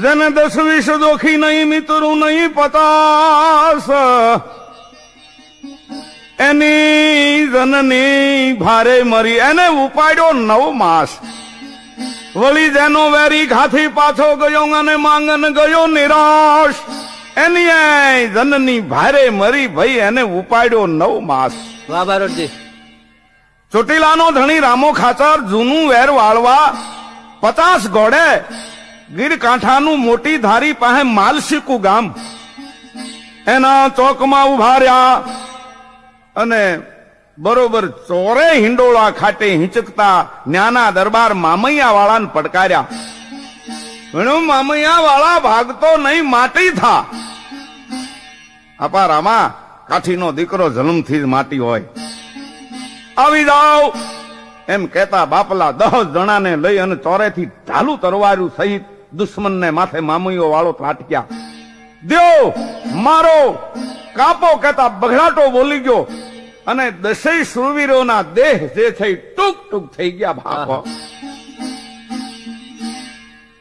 જેને 10-20 દોખી નહીં મિત્રું નહીં પતાસ, એની જનની ભારે મરી એને ઉપાડ્યો 9 માસ. વળી જેનો વેરી ઘાથી પાછો ગયો અને માંગન ગયો નિરાશ, એની જનની ભારે મરી ભાઈ એને ઉપાડ્યો 9 માસ. વાહ બારોટજી. ચોટીલાનો ધણી રામો ખાચર જૂનું વેર વાળવા 50 ઘોડે ગીર કાંઠાનું મોટી ધારી પાસે માલશીકુ ગામ એના ચોકમાં ઉભા રહ્યા અને બરોબર ચોરે હિંડોળા ખાટે હિંચકતા ન્યાના દરબાર મામૈયા વાળાને પડકાર્યા. ભણ્યું મામૈયા વાળા ભાગતો નહીં માટી થા. આપા રામા કાઠીનો દીકરો જન્મથી જ માટી હોય, આવી જાઓ એમ કેતા બાપલા 10 જણાને લઈ અને ચોરેથી ઢાલુ તરવારું સહિત દુશ્મનને માથે મામૈયો વાળો ત્રાટક્યા. દ્યો મારો કાપો કેતા બઘડાટો બોલી ગયો અને 10 શૂરવીરોના દેહ જે છે ટૂંક ટૂંક થઈ ગયા ભાગો.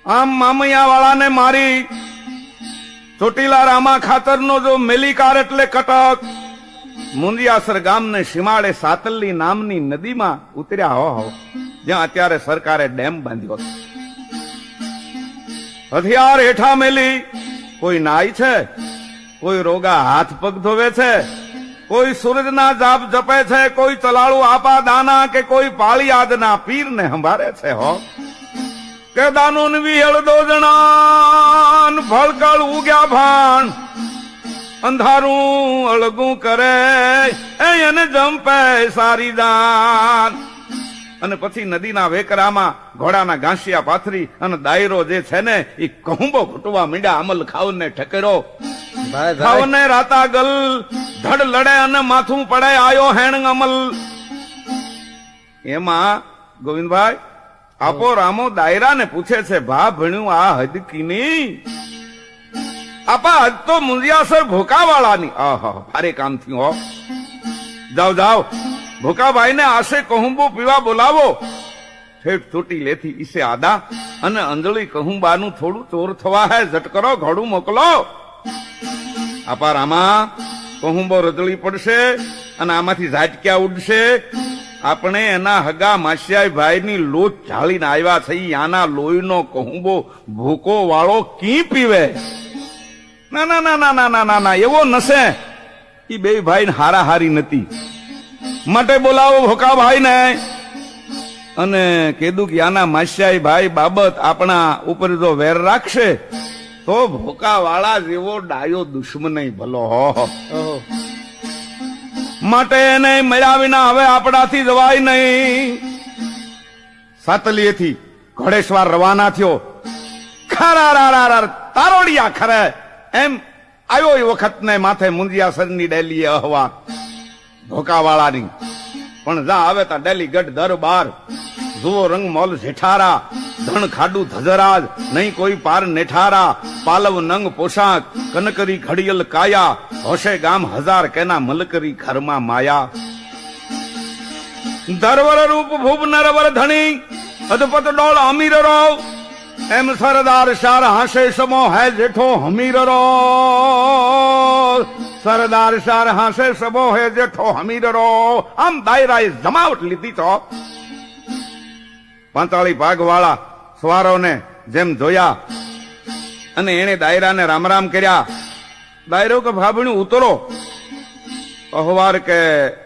આમ મામૈયા વાળાને મારી ચોટીલા રામા ખાતરનો જો મેલીકાર એટલે કટક મુંદિયાસર ગામને સીમાડે સાતલની નામની નદીમાં ઉતર્યા હો, જ્યાં અત્યારે સરકારે ડેમ બાંધ્યો. હથિયાર હેઠા મેલી કોઈ નાય છે, કોઈ રોગા હાથ પગ ધોવે છે, કોઈ સૂરજના જાપ જપે છે, કોઈ ચલાળુ આપા દાના કે કોઈ પાળિયાદના પીરને સંભાળે છે. હો કે દાનોન વિહળ 2 જણાન ભળકળ ઉગ્યા ભાણ, અંધારું અળગું કરે એને જંપે સારી દાન. અને પછી નદીના વેકરામાં ઘોડાના ઘાંસિયા પાથરી અને દાયરો જે છે ને એ કહુંબો ઘૂંટવા મીંડા અમલ ખાવને ઠકેરો. ખાવને રાતા ગલ ધડ લડે અને માથું પડે આયો હેણ અમલ. એમાં ગોવિંદભાઈ આપો રામો દાયરાને પૂછે છે, ભા ભણ્યું આ હદ કીની? આપા હદ તો મુંદિયાસર ભોકાવાળાની. આહા ભારે કામ થયું. હો જાઓ જાઓ ભોકાભાઈ ને આશે કહુંબો પીવા બોલાવો. ઠેઠ ચોટી લેથી ઈસે આદા અને અંજળી કહુંબાનું થોડું ચોર થવા હે, ઝટ કરો ઘોડું મોકલો. આપા રામા કહુંબો રજળી પડશે અને આમાંથી ઝાટક્યા ઉડશે. આપણે એના હગા માસિયાઈ ભાઈની લોચ ઝાલીને આવ્યા છે. આના લોહીનો કહુંબો ભૂકો વાળો કી પીવે? ના ના ના ના ના ના ના, એવો નશે. એ 2 ભાઈ હારા હારી નથી. માટે બોલાવો ભોકા ભાઈ ને અને કીધું કે આના માસિયાઈ ભાઈ બાબત આપણા ઉપર જો વેર રાખશે તો ભોકા વાળા જેવો ડાયો દુશ્મન ભલો હો. માટે એને મળ્યા વિના હવે આપણાથી જવાય નહીં. સાતલીએથી ઘોડેશ્વર રવાના થયો. ખરા તારોડિયા ખરે એમ આવ્યો એ વખત ને માથે મુંદિયાસરની ડેલીએ અહવા ભોકાવાળાની. પણ જા આવે તા ડેલીગઢ દરબાર જુઓ રંગ મોલ જેઠારા, ધણ ખાડું ધજરાજ નહીં કોઈ પાર નેઠારા, પાલવ નંગ પોશાક કનકરી ઘડિયલ કાયા, હોશે ગામ 1000 કેના મલકરી ઘરમાં માયા. ધરવર રૂપ ભૂપ નરવર ધણી અદપત ડોળ અમીર રો, એમ સરદાર શાર હાશે સમો હે જેઠો હમીર રો. સરદાર શાર હાશે સમો હે જેઠો હમીર રો. આમ દાયરાએ જમાવટ લીધી તો 45 ભાગ વાળા સવારોને જેમ જોયા અને એને દાયરાને રામ રામ કર્યા. દાયરો કે ભાભણું ઉતરો. અહવાર કે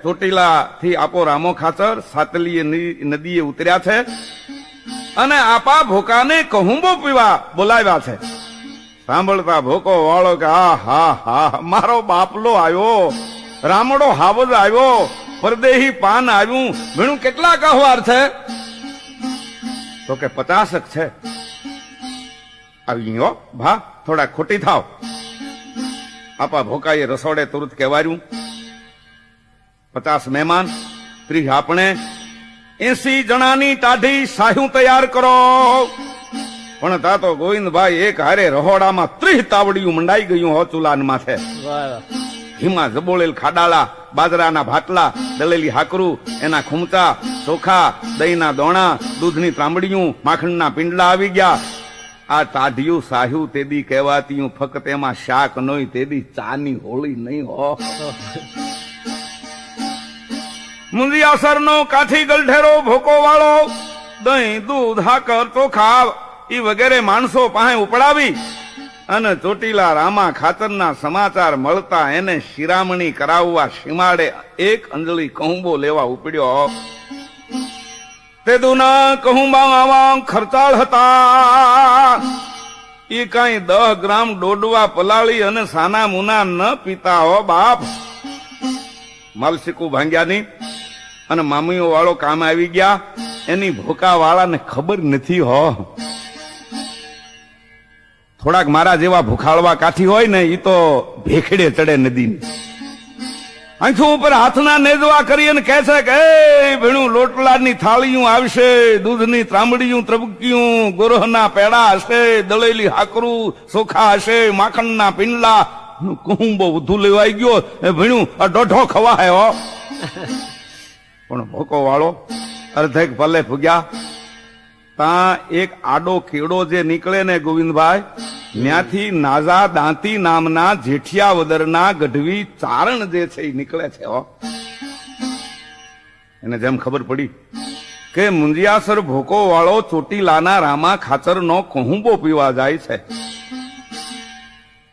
ચોટીલા થી આપો રામો ખાચર સાતલીએ નદીએ ઉતર્યા છે અને આપા ભોકાને કહુંબો પીવા બોલાવ્યા છે. સાંભળતા ભોકો વાળો કે હા હા હા મારો બાપલો આવ્યો, રામડો હાવજ આવ્યો, પરદેહી પાન આવ્યું. ભીણું કેટલા કહવાર છે? તો કે 50 છે. આવી હો ભા થોડા ખોટી થાવ. આપા ભોકાએ રસોડે તુરત કહેવાયું 50 મહેમાન 30 આપણે 80 જણાની ટાઢી સાહ્યું તૈયાર કરો. પણ તા તો ગોવિંદભાઈ એક હારે રહોડામાં 30 તાવડિયું મંડાઈ ગયું હો ચૂલાન માથે. ઘીમાં જબોળેલ ખાડાળા, બાજરાના ભાટલા, દળેલી હાકરું, એના ખૂમચા, ચોખા, દહીંના દોણા, દૂધની ત્રાંબડીયું, માખણના પિંડલા આવી ગયા. આ ટાઢિયું સાહ્યું તેદી કહેવાતીયું, ફક્ત એમાં શાક નોય તેદી ચાની હોળી નહીં હો. મુંદિયાસરનો કાઠી ગલઢેરો ભોકો વાળો દહીં, દૂધ, હાકર, ચોખા ઈ વગેરે માણસો પાસે ઉપડાવી અને ચોટીલા રામા ખાતરના સમાચાર મળતા એને શિરામણી કરાવવા સીમાડે એક અંજળી કહુંબો લેવા ઉપડ્યો. તે દુના કહુંબા આવા ખર્ચાળ હતા. ઈ કઈ 10 ગ્રામ ડોડવા પલાળી અને સાના મુના ન પીતા હો બાપ. માલસીકુ ભાંગ્યાની અને મામીઓ વાળો કામ આવી ગયા. એની ભોકા વાળાને ખબર નથી હો. થોડાક મારા જેવા ભૂખાળવા કાઠી હોય ને ઈ તો ભેખડે ચડે નદીની. આંખો ઉપર હાથના નેજવા કરી અને કહે છે કે એ ભીણું લોટલાની થાળીયું આવશે, દૂધની ત્રાંબડીયું ત્રબક્યું, ગોરહના પેડા હશે, દળેલી હાકરું, ચોખા હશે, માખણના પિંડલા. કહું બહુ વધુ લેવાઈ ગયો એ ભીણું આ દોઢો ખવાય હો. પણ ભોકો વાળો અર્ધેક ભલે ભૂગ્યા. તાં એક આડો કેડો જે નીકળે ને ગોવિંદભાઈ, ત્યાંથી નાઝા દાંતી નામના જેઠિયાવદરના ગઢવી ચારણ જે છે એ નીકળે છે હો. એને જેમ ખબર પડી કે મુંદિયાસર ભોકો વાળો ચોટીલાના રામા ખાચરનો કહુંબો પીવા જાય છે,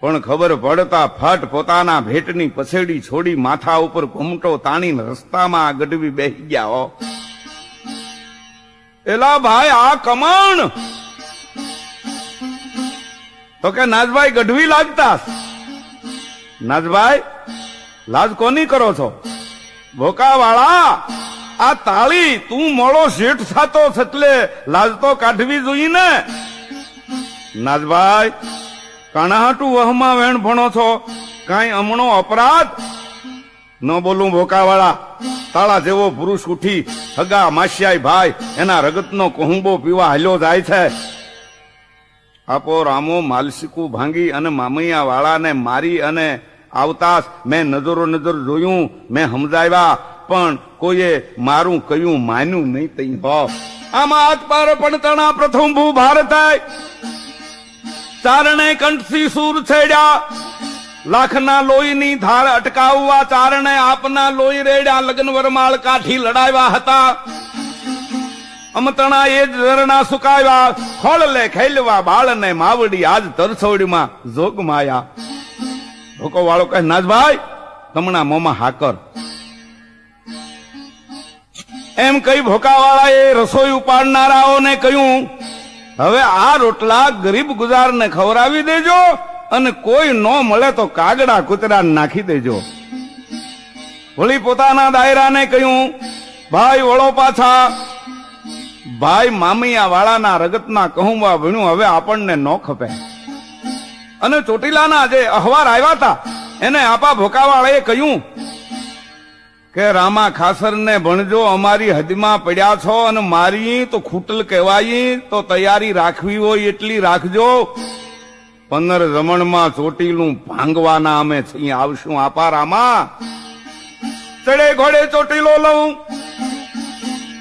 પણ ખબર પડતા ફટ પોતાના ભેટની પછેડી છોડી માથા ઉપર ઘૂમટો તાણીને રસ્તામાં ગઢવી બેસી ગયા હો. એલા ભાઈ આ કમણ તો કે નાજભાઈ ગઢવી લાગતા. નાજભાઈ લાજ કોની કરો છો? ભોકા વાળા આ તાળી તું મોડો શેઠ થતો એટલે લાજ તો કાઢવી જોઈએ ને. નાજભાઈ કાણાહાટું વહમાં વેણ ભણો છો, કાંઈ હમણો અપરાધ ન બોલું. ભોકા વાળા તાળા જેવો પુરુષ ઉઠી હગા માસિયાઈ ભાઈ એના રગતનો કહુંબો પીવા હાલ્યો જાય છે. આપો રામો માલસીકુ ભાંગી અને મામૈયા વાળાને મારી અને આવતા મેં નજરો નજર જોયું, મેં સમજાવ્યા, પણ કોઈએ મારું કયું માન્યું નહીં. તઈ હો આમાં હાથ પાર પણ તણા પ્રથમ ભૂ ભારત ચારણે કંઠથી સૂર છેડ્યા. લાખના લોહીની ધાર અટકાવવા ચારણે આપના લોહી રેડ્યા. લગ્ન વરમાળ કાઠી લડાવ્યા હતા. અમતણા એ જ ઝરણા સુકાવ્યા. ખોળલે ખેલવા બાળને માવડી આજ તરછોડીમાં જોગ માયા. ભોકો વાળો કહે નાજભાઈ તમણા મોમાં હાકર. એમ કઈ ભોકા વાળાએ રસોઈ ઉપાડનારાઓને કહ્યું હવે આ રોટલા ગરીબ ગુજારને ખવડાવી દેજો અને કોઈ ન મળે તો કાગડા કૂતરા નાખી દેજો. વળી પોતાના દાયરાને કહ્યું ભાઈ વળો પાછા. ભાઈ મામૈયા વાળાના રગતના કહુંબા ભણ્યું હવે આપણને ન ખપે. અને ચોટીલાના જે અહવાર આવ્યા હતા એને આપા ભોકાવાળાએ કહ્યું કે રામા ખાસરને ભણજો, અમારી હદમાં પડ્યા છો અને મારી તો ખૂટલ કહેવાય તો તૈયારી રાખવી હોય એટલી રાખજો. 15 જમણમાં ચોટીલું ભાંગવાના અમે અહીં આવશું. આપા રામા ચડે ઘોડે ચોટીલો લઉં,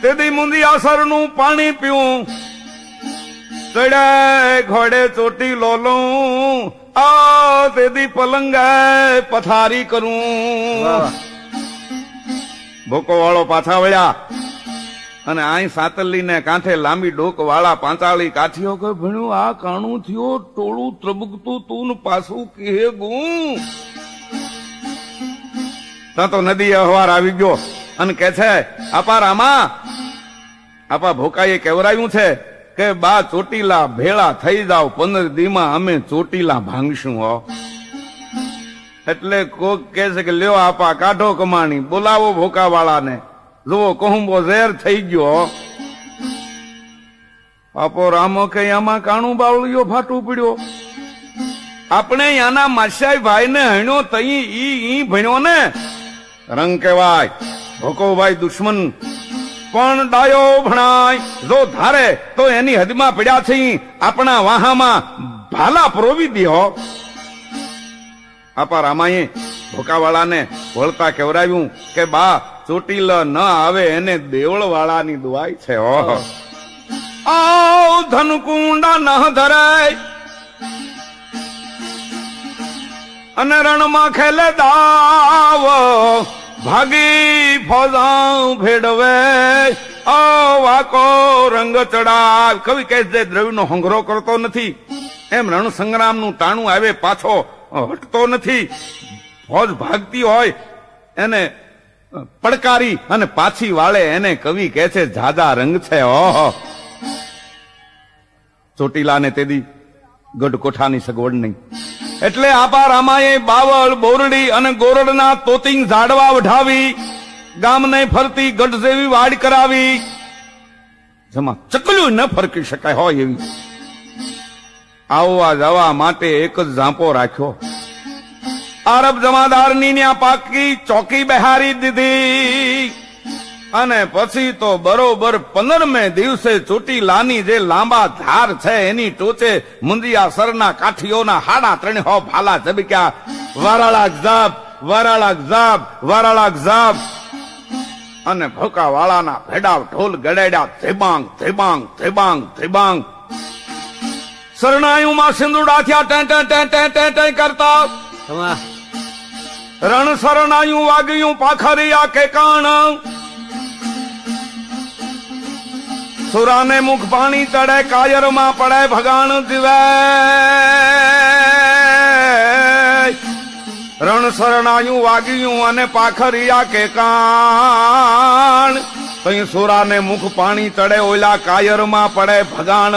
તેથી મુંદિયાસરનું પાણી પીવું. ચડે ઘોડે ચોટીલો લઉં, આ તેથી પલંગે પથારી કરું. ભોકો વાળો પાછા વળ્યા અને આઈ સાતલી ને કાંઠે લાંબી ડોક વાળા પાંચાળી કાઠીઓ કે ભણ્યું આ કાણું થયો, ટોળું ત્રબકતું તું પાછું કે ગું. ત્યાં તો નદી અહવાર આવી ગયો અને કે છે આપા રામા, આપા ભોકાએ કેવરાયું છે કે બા ચોટીલા ભેળા થઈ જાવ, 15 દીમાં અમે ચોટીલા ભાંગશું હો. એટલે કોક કે છે કે લ્યો આપા કાઢો કમાણી, બોલાવો ભોકા વાળાને, જુઓ કહુંબો ઝેર થઈ ગયો. આપો રામો કે આમાં કાણું બાવળીઓ ફાટું પડ્યો. આપણે આના માસ્યાઈ ભાઈ ને હણ્યો તઈ ઈ ભણ્યો ને રંગ કેવાય. ભોકોભાઈ દુશ્મન પણ ડાયો ભણાય, જો ધારે તો એની હદમાં પડ્યા છે આપણા વાહામાં ભાલા પરોવી દો. આપા રામાએ ભોકાવાળાને વળતા કેવરાવ્યું કે બા ચોટીલ ન આવે એને દેવળ વાળાની દુઆઈ છે. ઓહો આવ ધનકુંડા ન ધરાય અને રણમાં ખેલે દાવ ભાગી ફોજા ભેડવે વાકો રંગ ચડાવ. કવિ કહે છે દ્રવ્યનો હંગરો કરતો નથી એમ રણ સંગ્રામનું ટાણું આવે પાછો હટતો નથી. ફોજ ભાગતી હોય એને પડકારી અને પાછી વાળે એને કવિ કહે છે જાજા રંગ છે. ઓહો ચોટીલાને તેદી ગઢ કોઠાની સગવડ નહીં એટલે આપા રામાએ બાવળ બોરડી અને ગોરડના તોતિંગ ઝાડવા વઢાવી ગામને ફરતી ગઢ જેવી વાડ કરાવી જેમાં ચકલું ન ફરકી શકાય હોય એવી આવવા જવા માટે એક જ ઝાંપો રાખ્યો. આરબ જમાદારની ત્યાં પાકી ચોકી બહારી દીધી અને પછી તો બરોબર 15મે દિવસે ચોટીલાની જે લાંબા ધાર છે એની ટોચે મુંદિયા સરના કાઠીઓના હાડા 3 ભાલા ઝબક્યા. વારાળા ઝાપ વારાળા ઝાપ વારાળા ઝાપ અને ભોકા વાળાના ભેડાવ ઢોલ ગડાડ્યા. ધેબાંગ ધેબાંગ ધેબાંગ ધેબાંગ શરણાયુમાં સિંદુડા થયા ટેં કરતા. રણ શરણાયું વાગ્યું પાખરિયા કે કાણ સુરાને મુખ પાણી ચડે કાયરમાં પડે ભગાણ જીવે. રણ શરણાયું વાગ્યું અને પાખરિયા કે કાણ કઈ સુરાને મુખ પાણી ચડે ઓલા કાયરમાં પડે ભગાણ.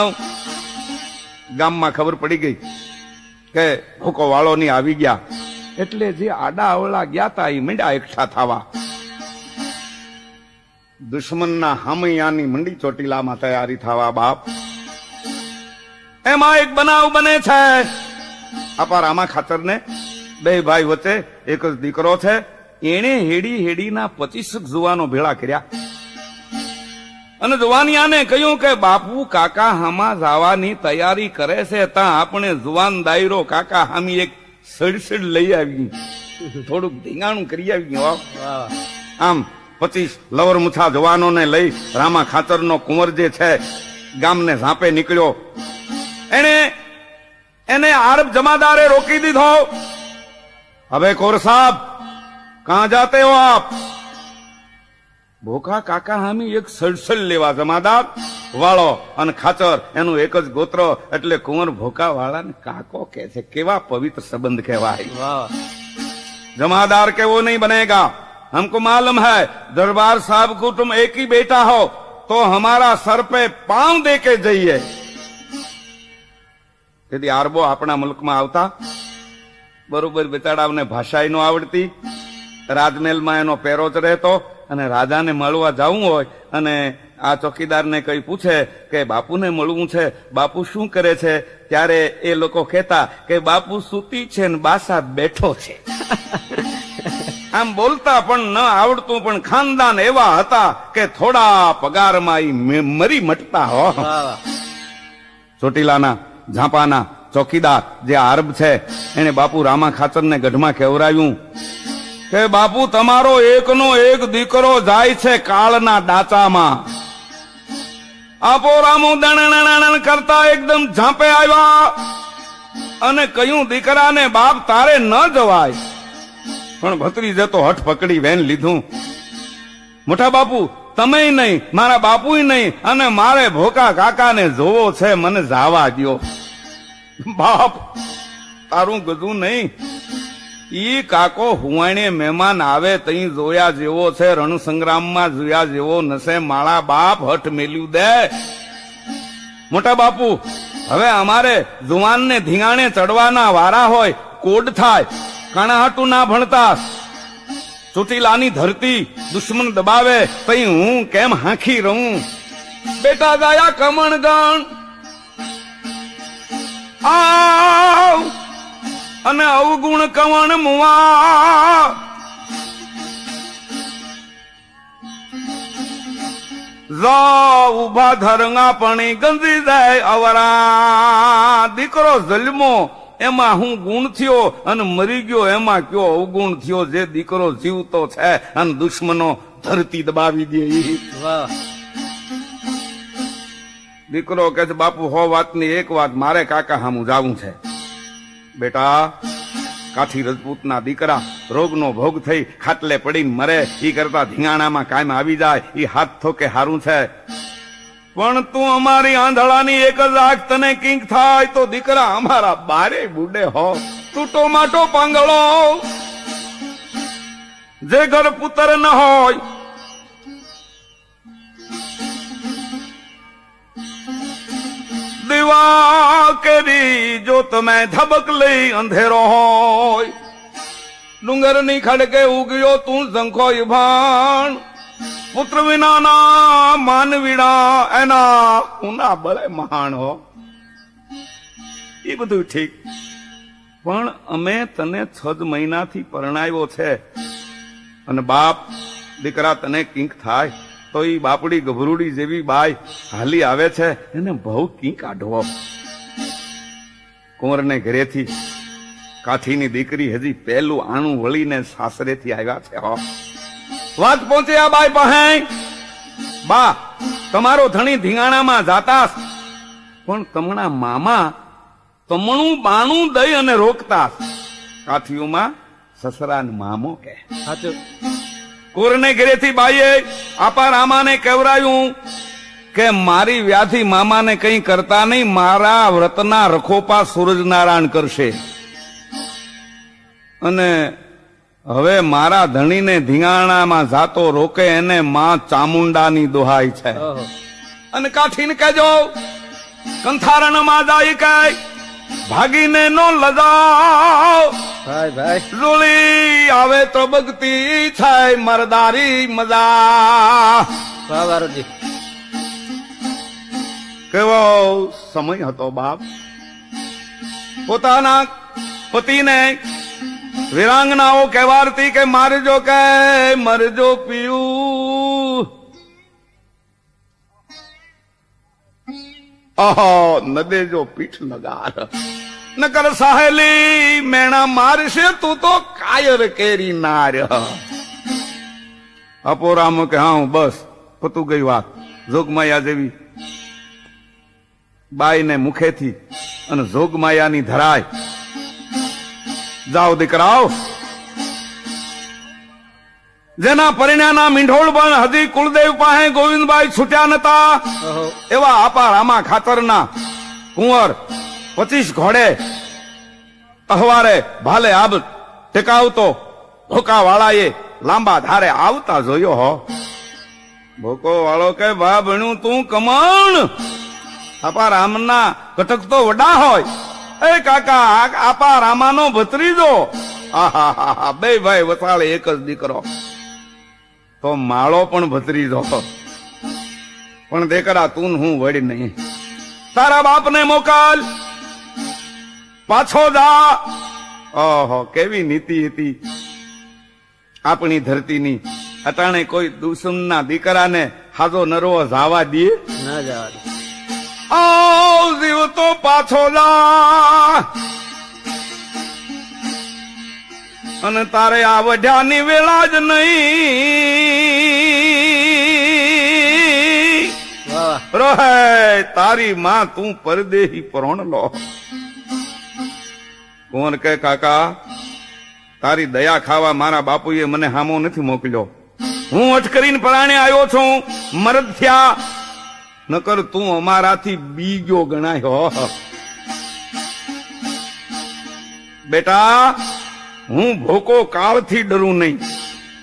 ગામમાં ખબર પડી ગઈ કે ભૂકો વાળો ની આવી ગયા એટલે જે આડા અવળા ગયા તા એ મંડ્યા એકઠા થવા. દુશ્મનના હામૈયાની મંડી ચોટીલામાં તૈયારી થવા. બાપ એમાં એક બનાવ બને છે. આપા રામા ખાતરને 2 ભાઈ વચ્ચે એક જ દીકરો છે. એને હેડીના 25 જુવાનો ભેળા કર્યા અને જુવાનિયાને કહ્યું કે બાપુ કાકા હામા જવાની તૈયારી કરે છે ત્યાં આપણે જુવાન દાયરો કાકા હામી એક સડસડ લઈ આવી થોડુંક ધીંગાણું કરી આવી. આમ 25 લવર મુછા જવાનોને લઈ રામા ખાતરનો કુંવર જે છે ગામને ઝાંપે નીકળ્યો. એને આરબ જમાદારે રોકી દીધો. હવે કોર સાહેબ કહાં જાતે હો આપ? ભોકા કાકા હામી એક સડસડ લેવા. જમાદાર વાળો અને ખાચર એનું એક જ ગોત્ર એટલે કુંવર ભોકા વાળાને કાકો કે છે. કેવા પવિત્ર સંબંધ કહેવાય. जमादार के वो नहीं बनेगा. हमको मालूम है दरबार साहब को तुम एक ही बेटा हो तो हमारा सर पे पांव दे के जइए. તેથી આરબો આપણા મુલ્કમાં આવતા બરોબર બેચાડાને ભાષા ન આવડતી. રાજમહેલમાં એનો પેરો જ રહેતો અને રાજાને મળવા જવું હોય અને આ ચોકીદારને કઈ પૂછે કે બાપુને મળવું છે, બાપુ શું કરે છે, ત્યારે એ લોકો કહેતા કે બાપુ સૂતી છે ને બાસા બેઠો છે. આમ બોલતા પણ ન આવડતું પણ ખાનદાન એવા હતા કે થોડા પગારમાં મરી મટતા. હો ચોટીલાના ઝાંપાના ચોકીદાર જે આરબ છે એને બાપુ રામા ખાચરને ગઢમાં કહેવરાયું કે બાપુ તમારો એકનો એક દીકરો જાય છે કાળના ડાચામાં. આપો રામુ દણ કરતા એકદમ ઝાંપે આવ્યા અને કહ્યું દીકરાને બાપ તારે ન જવાય. પણ ભત્રીજે તો હઠ પકડી વેન લીધું. મોટા બાપુ તમે નહીં, મારા બાપુ નહીં, અને મારે ભોકા કાકાને જોવો છે, મને જાવા દ્યો. બાપ તારું ગજું નહીં, ઈ કાકો હુવાણે મહેમાન આવે તઈ જોયા જેવો છે, રણ સંગ્રામમાં જોયા જેવો નસે. માળા બાપ હઠ મેલ્યું દે. મોટા બાપુ હવે અમારે જુવાનને ધીંગાણે ચડવાના વારા હોય, કોડ થાય, કાણાહાટું ના ભણતા. ચોટીલાની ધરતી દુશ્મન દબાવે તઈ હું કેમ હાંખી રહું. બેટા ગાયા કમણ ગણ આવ અને અવગુણ કવણ મુવા. ઉભા ધરંગા પણી ગંજી જાય અવરા. દીકરો જલમો એમાં હું ગુણ થયો અને મરી ગયો એમાં કયો અવગુણ થયો. જે દીકરો જીવતો છે અને દુશ્મનો ધરતી દબાવી દે. વાહ દીકરો કે છે બાપુ 100 વાતની એક વાત, મારે કાકા હામું જાવું છે. બેટા કાઠી રજપૂતના દીકરા રોગનો ભોગ થઈ ખાટલે પડીને મરે ઈ કરતા ધીંગાણામાં કાયમ આવી જાય ઈ હાથ થોકે હારું છે. પણ તું અમારી આંધળાની એક જ આંખ, તને કિંક થાય તો દીકરા અમારા બારે બુડે હો. તૂટો માટો પાંગળો જે ઘર પુત્ર ન હોય, દીવા કેરી જો તમે ધબક લઈ અંધેરો હોય. ડુંગરની ખડકે ઉગ્યો તું ઝંખો ભાણ, પુત્ર વિનાના માનવીડા એના ઉના બળે મહાણ હો. એ બધું ઠીક, પણ અમે તને 6 મહિનાથી પરણાવ્યો છે અને બાપ દીકરા તને કિંક થાય તો ઈ બાપડી ગભરૂડી જેવી બાઈ હાલી આવે છે એને બહુ કિંક કાઢવો. કુંવરને ઘરેથી કાઠીની દીકરી હજી પહેલું આણું વળીને સાસરેથી આવ્યા છે હો. વાત પહોંચી આ બાઈ પાસે. બા તમારો ધણી ધીંગાણામાં જાતા, પણ તમણા મામા તમણું બાણું દઈ અને રોકતા. કાઠીઓમાં સસરાન મામો કે. સાચું. કુંવરને ઘરેથી બાઈએ આપા રામાને કહેવરાયું કે મારી વ્યાધિ મામાને કંઈ કરતા નહીં, મારા વ્રતના રખોપા સૂરજનારાયણ કરશે. અને હવે મારા ધણીને ધીંગાણામાં જાતો રોકે એને માં ચામુંડાની દોહાઈ છે. અને કાઠીને કહેજો કંથારણમાં જાય કે ભાગીને નો લજાવ. ભાઈ ભાઈ રૂળી આવે તો બગતી છે મરદારી મજા. વાહ વારુજી. કેવો સમય હતો બાપ. પોતાના પતિને વિરાંગનાઓ કહેવારતી કે મારજો કે મરજો પીયું. ઓહો નદેજો પીઠ નગાર, નકર સાહેલી મેણા મારશે તું તો કાયર કેરી નાર. આપો રામ કે હા બસ પતું ગઈ વાત. જોગમાયા જેવી બાઈને મુખેથી અને જોગમાયાની ધરાય. જાઓ દીકરાઓ, જેના પરિણાના મીંઢોળ પણ હજી કુળદેવ પાસે ગોવિંદભાઈ છૂટ્યા નતા એવા આપા રામા ખાતરના કુંવર 25 ઘોડે અહવારે ભાલે આબ ટેકાવતો ભોકા વાળાએ લાંબા ધારે આવતા જોયો હો. ભોકો વાળો કે બા ભણ્યું તું કમણ. આપા રામના કટક તો વડા હોય. એ કાકા આપા રામાનો ભત્રીજો. આહા બે ભાઈ વસાળે એક જ દીકરો તો માળો પણ ભત્રીજો. પણ દેકરા તું હું વળી નહીં, તારા બાપને મોકલ, પાછો જા. ઓહો કેવી નીતિ હતી આપણી ધરતીની. અટાણે કોઈ દુશ્મનના દીકરાને હાજો નરવો જાવા દે ના જવા દે. આવ જીવ તો પાછો જા. અને તારે આ વઢ્યાની વેળા જ નહીં રહે. તારી માં તું પરદેહી પ્રોણ લો. કોણ કે કાકા તારી દયા ખાવા મારા બાપુએ મને હામો નથી મોકલ્યો. હું અટ કરીને પરાણે આવ્યો છું, મરદ થયા. નકર તું અમારાથી બીજો ગણાયો. બેટા હું ભોકો કાળથી ડરું નહીં.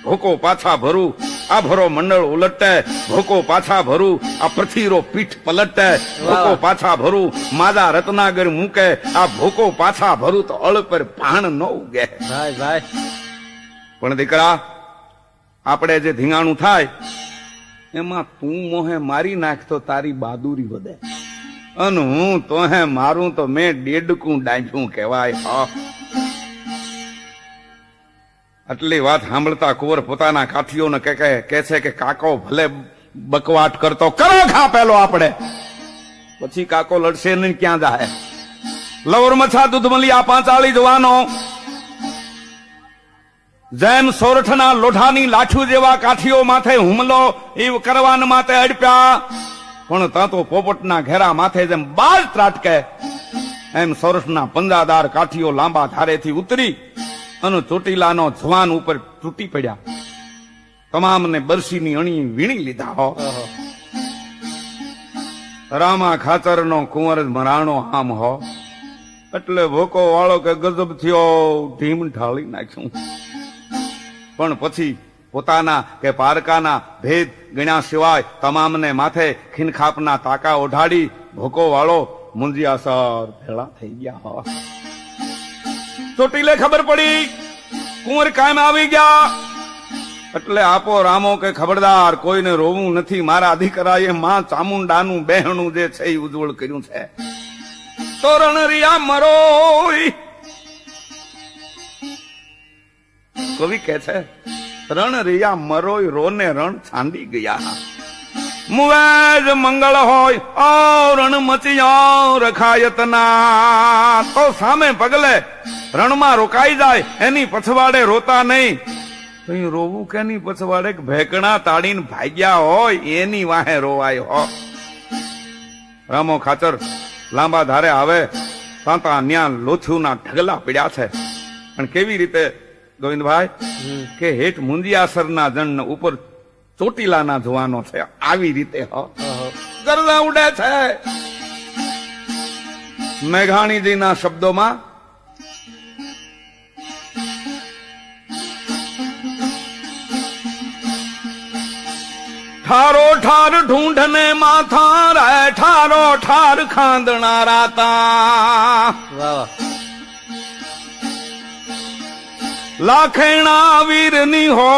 ભોકો પાછા ભરું, આ ભરો મંડળ ઉલટે. ભોકો પાછા ભરું, આ પથીરો પીઠ પલટે. ભોકો પાછા ભરું, માદા રત્નાગર મૂકે. આ ભોકો પાછા ભરું તો અળ પર પાણ ન ઉગે. ભાઈ ભાઈ પણ દીકરા આપણે જે ધીંગાણું થાય એમાં તું મોહે મારી નાખતો તારી બહાદુરી વધે. અને હું તો હે મારું તો મેં ડેડકું ડાંચ્યું કહેવાય. આટલી વાત સાંભળતા કુંવર પોતાના કાઠીઓને કે છે કે કાકો ભલે બકવાટ કરતો કરો ખા પેલો આપણે, પછી કાકો લડશે ને ક્યાં જાય. લવર મછા દૂધમલિયા પાંચાળી જવાનો જેમ સોરઠના લોઢાની લાઠું જેવા કાઠીઓ માથે હુમલો એ કરવાન માથે અડપ્યા, પણ ત્યાં તો પોપટના ઘેરા માથે જેમ બાજ ત્રાટકે એમ સોરઠના પંજાદાર કાઠીઓ લાંબા ધારેથી ઉતરી અને ચોટીલાનો જવાન ઉપર તૂટી પડ્યા. તમામને બરસીની અણી વીણી લીધા. હો ઓહો. રામા ખાચરનો કુંવર જ મરાણો આમ હો, એટલે ભોકો વાળો કે ગજબ થયો, ઢીમ ઢાળી નાખ્યું. પણ પછી પોતાના કે પારકાના ભેદ ગણ્યા સિવાય તમામને માથે ખીનખાપના તાકા ઓઢાડી ભોકો વાળો મુંજિયાસર ભેળા થઈ ગયા. હો ચોટીલે ખબર પડી કુંવર કાયમ આવી ગયા, એટલે આપો રામો કે ખબરદાર કોઈને રોવું નથી, મારા દીકરાએ માં ચામુંડાનું બહેણું જે છે એ ઉજ્જવળ કર્યું છે. તોરણ રિયા મરોય કવિ કે છે, રણ રિયા મરોય રોને રણ છાંડી ગયા. મુવેજ મંગળ હોય ઓ રણ મચિયો રખાયતના, તો સામે પગલે રણમાં રોકાઈ જાય એની પછવાડે રોતા નહીં. તો રોવું કેની પછવાડે ભેકણા તાડીને ભાગ્યા હોય એની વાહે રોવાય. હો રામો ખાચર લાંબા ધારે આવે તાંતા ન્યા લોથુના ઢગલા પડ્યા છે. પણ કેવી રીતે ગોવિંદભાઈ કે હેઠ મુંજિયાસરના જણ ઉપર ચોટીલાના જવાનો છે, આવી રીતે. હો ઓહો. ગરદા ઉડે છે. મેઘાણીજીના શબ્દોમાં ઠારો ઠાર ઢૂંઢને માથા રે ઠારો ઠાર ખાંદણા રાતા, વાહ વાહ. લાખેણા વીરની હો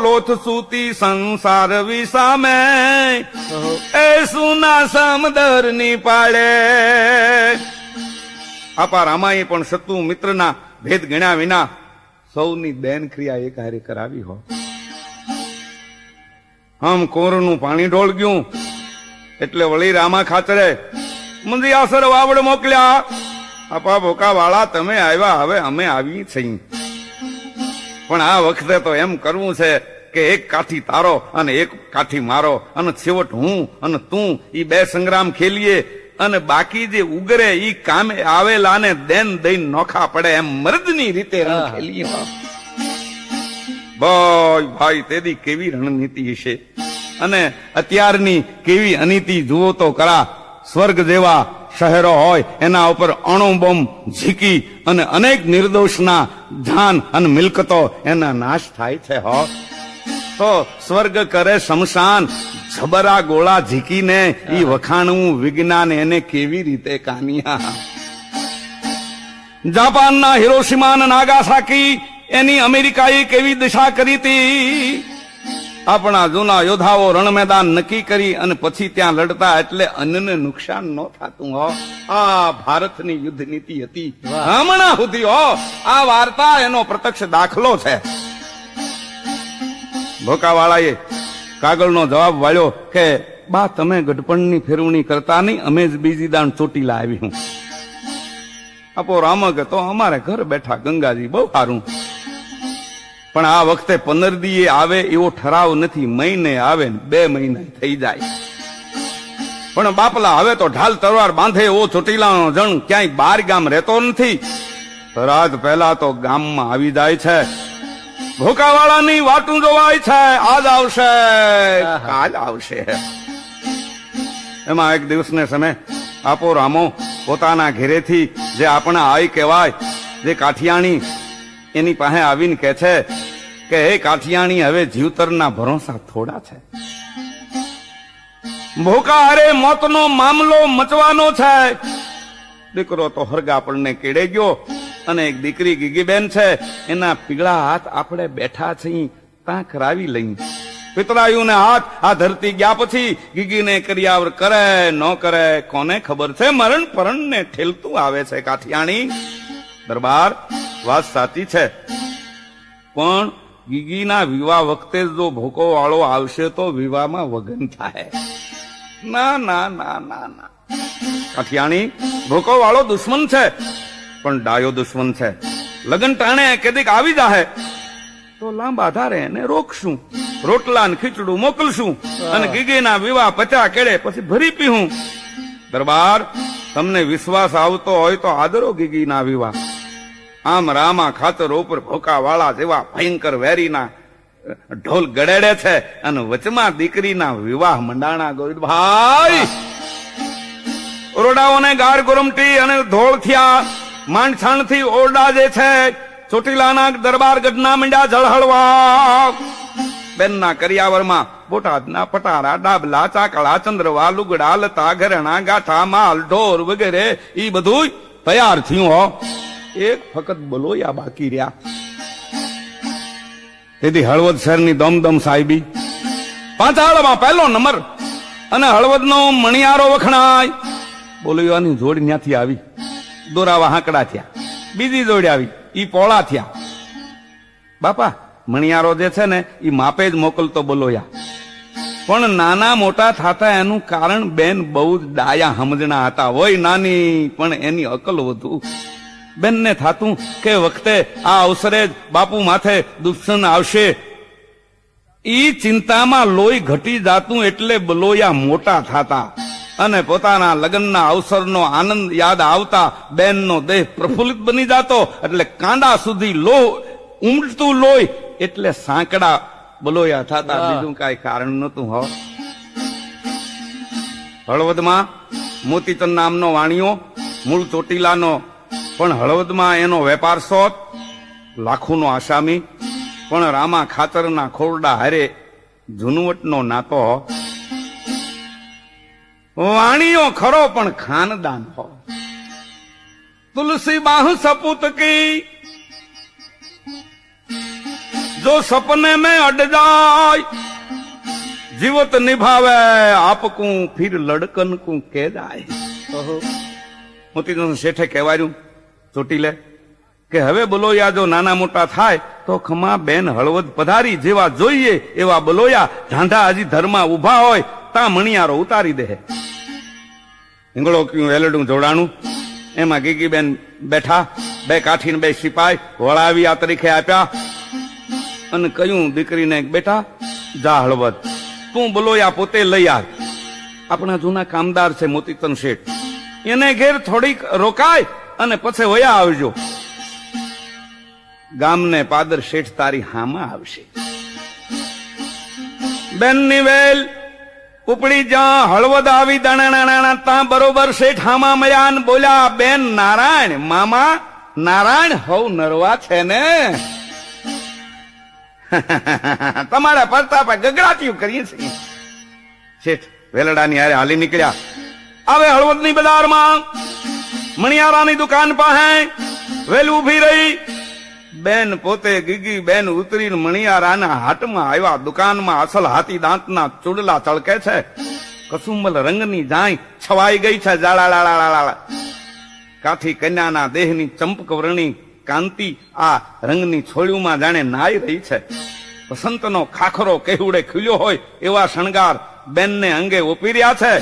લોથ સૂતી સંસાર વિસામે, ઓહો. એ સુના સમદરની પાડે. આપા રામાએ પણ શત્રુ મિત્રના ભેદ ગણ્યા વિના સૌની દેન ક્રિયા એક હારે કરાવી. હો આમ કોરનું પાણી ઢોળ ગયું એટલે વળી રામા ખાચરે મુંજિયાસર વાવડ મોકલ્યા. આપા ભોકા વાળા તમે આવ્યા, હવે અમે આવી છીએ, પણ આ વખતે તો એમ કરવું છે કે એક કાઠી તારો અને એક કાઠી મારો, અને છેવટ હું અને તું ઈ બે સંગ્રામ ખેલીએ, અને બાકી જે ઉગરે ઈ કામે આવેલાને દેન દઈને નોખા પડે એમ મર્દની રીતે રણ ખેલીએ. ભાઈ ભાઈ તેદી કેવી રણનીતિ હશે અને અત્યારની કેવી અનીતિ જુઓ તો કરા. સ્વર્ગ જેવા શહેરો હોય એના ઉપર અણુબોમ્બ ઝીકી અને અનેક નિર્દોષના જાન અને મિલકતો એના નાશ થાય છે. હો તો સ્વર્ગ કરે શમશાન, જબરા ગોળા ઝીકીને ઈ વખાણવું વિજ્ઞાન એને કેવી રીતે કાનિયા. જાપાનના હિરોશિમા અને નાગાસાકી એની અમેરિકાએ કેવી દિશા કરી હતી. આપણા જૂના યોદ્ધાઓ રણ મેદાન નક્કી કરી અને પછી ત્યાં લડતા, એટલે અન્યને નુકસાન ન થતું. હો આ ભારતની યુદ્ધ નીતિ હતી હમણાં સુધી. હો આ વાર્તા એનો પ્રત્યક્ષ દાખલો છે. ભોકાવાળાએ કાગળનો જવાબ વાળ્યો કે બા તમે ગઢપણની ફેરવણી કરતા નહીં, અમે જ બીજી દાણ ચોટીલા આવી. હું આપો રામ કે તો અમારે ઘર બેઠા ગંગાજી બહુ સારું, પણ આ વખતે 15 દીએ આવે એવો ઠરાવ નથી, મહિને આવે 2 મહિના થઈ જાય. પણ બાપલા હવે તો ઢાલ તરવાર બાંધે એવો ચોટીલાનો જણ ક્યાંય 12 ગામ રહેતો નથી. રાત પહેલા તો ગામમાં આવી જાય છે. ભોકાવાળાની વાટું જોવાય છે, આજ આવશે કાલ આવશે. એમાં એક દિવસને સમય આપો રામો પોતાના ઘેરેથી જે આપણા આઈ કહેવાય જે કાઠિયાણી એની પાસે આવીને કહે છે કે હે કાઠિયાણી હવે જીવતરના ભરોસા થોડા છે. ભોકા અરે મોતનો મામલો મચવાનો છે. દીકરો તો હરગા આપણને કેડે ગયો અને એક દીકરી ગીગીબેન છે, એના પીળા હાથ આપણે બેઠા છીએ ત્યાં કરાવી લઈ. પિતરાયુને હાથ આ ધરતી ગયા પછી ગીગીને કરિયાવર કરે ન કરે કોને ખબર છે. મરણ પરણને ઠેલતું આવે છે કાઠિયાણી. દરબાર વાત સાચી છે, પણ ગીગીના વિવાહ વખતે જો ભોકો વાળો આવશે તો વિવાહમાં વગન થાય. ના ના ના ના ના, કાઠિયાણી ભૂકો વાળો દુશ્મન છે, પણ ડાયો દુશ્મન છે. લગન ટાણે કેદીક આવી જાહે તો લાંબા ધારે એને રોકશું, રોટલા ને ખીચડું મોકલશું, અને ગીગીના વિવાહ 50 કેડે પછી ભરી પીહું. દરબાર, તમને વિશ્વાસ આવતો હોય તો આદરો ગીગીના વિવાહ. આમ રામા ખાતર ઉપર ભોકા વાળા જેવા ભયંકર વેરીના ઢોલ ગડેડે છે, અને વચમાં દીકરીના વિવાહ મંડાણા. ગોવિંદભાઈ, ઓરડાઓને ગાર ગોરમટી અને ધોળ થયા, માંડછાણ થી ઓરડા જે છે ચોટીલાના દરબાર ગઢના મીંડા ઝળહળવા. બેનના કરિયાવરમાં બોટાદના પટારા, ડાબલા, ચાકળા, ચંદ્રવા, લુગડા, લતા, ઘરેણા, ગાંઠા, માલ, ઢોર વગેરે ઈ બધું તૈયાર થયું હો. એક ફકત બલોયા બાકી રહ્યા. તેથી હળવદ શહેરની દમદમ સાહેબી પાંચાળમાં પહેલો નંબર, અને હળવદનો મણિયારો વખણાય. બોલવાની જોડ ન્યાથી આવી, દોરાવા હાંકડા થયા. બીજી જોડ આવી, ઈ પોળા થયા. બાપા, મણિયારો જે છે ને ઈ માપે જ મોકલતો બોલોયા, પણ નાના મોટા થાતા એનું કારણ બેન બહુ જ ડાયા સમજણા હતા. હોય નાની પણ એની અકલ વધુ. બેનને થાતું કે વખતે આ અવસરે જ બાપુ માથે દુશ્મન આવશે, ઈ ચિંતામાં લોહી ઘટી જાતું. એટલે બલોયા મોટા થાતા, અને પોતાના લગ્નના અવસરનો આનંદ યાદ આવતા બેનનો દેહ પ્રફુલ્લિત બની જાતો. એટલે કાંડા સુધી ઉમટતું લોહી, એટલે સાંકડા બલોયા થાતા. બીજું કઈ કારણ નતું. હો, હળવદમાં મોતીચંદ નામનો વાણિયો, મૂળ ચોટીલાનો, પણ હળવદમાં એનો વેપાર સોત, લાખોનો આસામી, પણ રામા ખાતરના ખોરડા હારે જુનવટનો નાતો. વાણિયો ખરો પણ ખાનદાન હો. તુલસી બાહ સપૂત કી જો સપને में अड जाय, जीवत निभावे आपकू फिर लड़कन को के जाय. મોતીચંદ શેઠે કહેવાયું ચોટીલે કે હવે બલોયા જો નાના મોટા થાય તો ખમા બેન હળવદ પધારી જેવા જોઈએ એવા બલોયા ઢાંઢા હજી ધરમાં ઉભા હોય તા મણિયારો ઉતારી દે. હિંગળો ક્યું વેલડું જોડાણું, એમાં ગીગીબેન બેઠા, બે કાઠીને બે સિપાઈ વળાવી આ તરીકે આપ્યા, અને કહ્યું દીકરીને, બેટા જા હળવદ, તું બલોયા પોતે લઈ આવ. આપણા જૂના કામદાર છે મોતીચંદ શેઠ, એને ઘેર થોડીક રોકાય અને પછી વયા આવજો. ગામને પાદર શેઠ તારી હામાં આવશે. બેનની વેલ ઉપડી જ્યાં હળવદ આવી દાણા ત્યાં બરોબર શેઠ હામાં મયાન બોલ્યા, બેન નારાયણ, મામા નારાયણ હવ નરવા છે ને, તમારા પરતાપે ગગડાટીયું કરીએ છીએ. શેઠ વેલડાની હારે હાલી નીકળ્યા. આવે હળવદની બજારમાં મણિયારાની દુકાન પાસે વેલ ઉભી રહી. બેન પોતે ગીગી બેન ઉતરીને મણિયારાના હાટમાં આવ્યા. દુકાનમાં અસલ હાથી દાંતના ચૂડલા તળકે છે, કસુંબલ રંગની જાય છવાઈ ગઈ છે. જાળા કાઠી કન્યાના દેહની ચંપકવર્ણી કાંતિ આ રંગની છોડ્યુમાં જાણે નાઈ રહી છે. વસંતનો ખાખરો કેહુડે ખીલ્યો હોય એવા શણગાર બેનને અંગે ઓપી રહ્યા છે,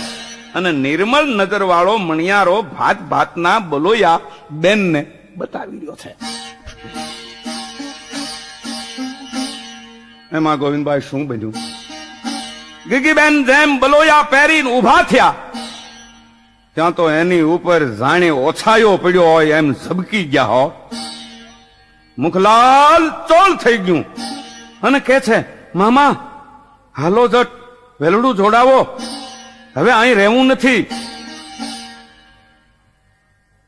અને નિર્મળ નજર વાળો મણિયારો ભાત ભાતના બલોયા બેનને બતાવી રહ્યો છે. એમાં ગોવિંદભાઈ શું બન્યું? ગીગીબેન જેમ બલોયા પહેરીને ઉભા થયા ત્યાં તો એની ઉપર જાણે ઓછાયો પડ્યો હોય એમ ઝબકી ગયા હો. મુખલાલ ચોલ થઈ ગયું અને કે છે, મામા હાલો જટ વેલડું જોડાવો, હવે અહીં રહેવું નથી.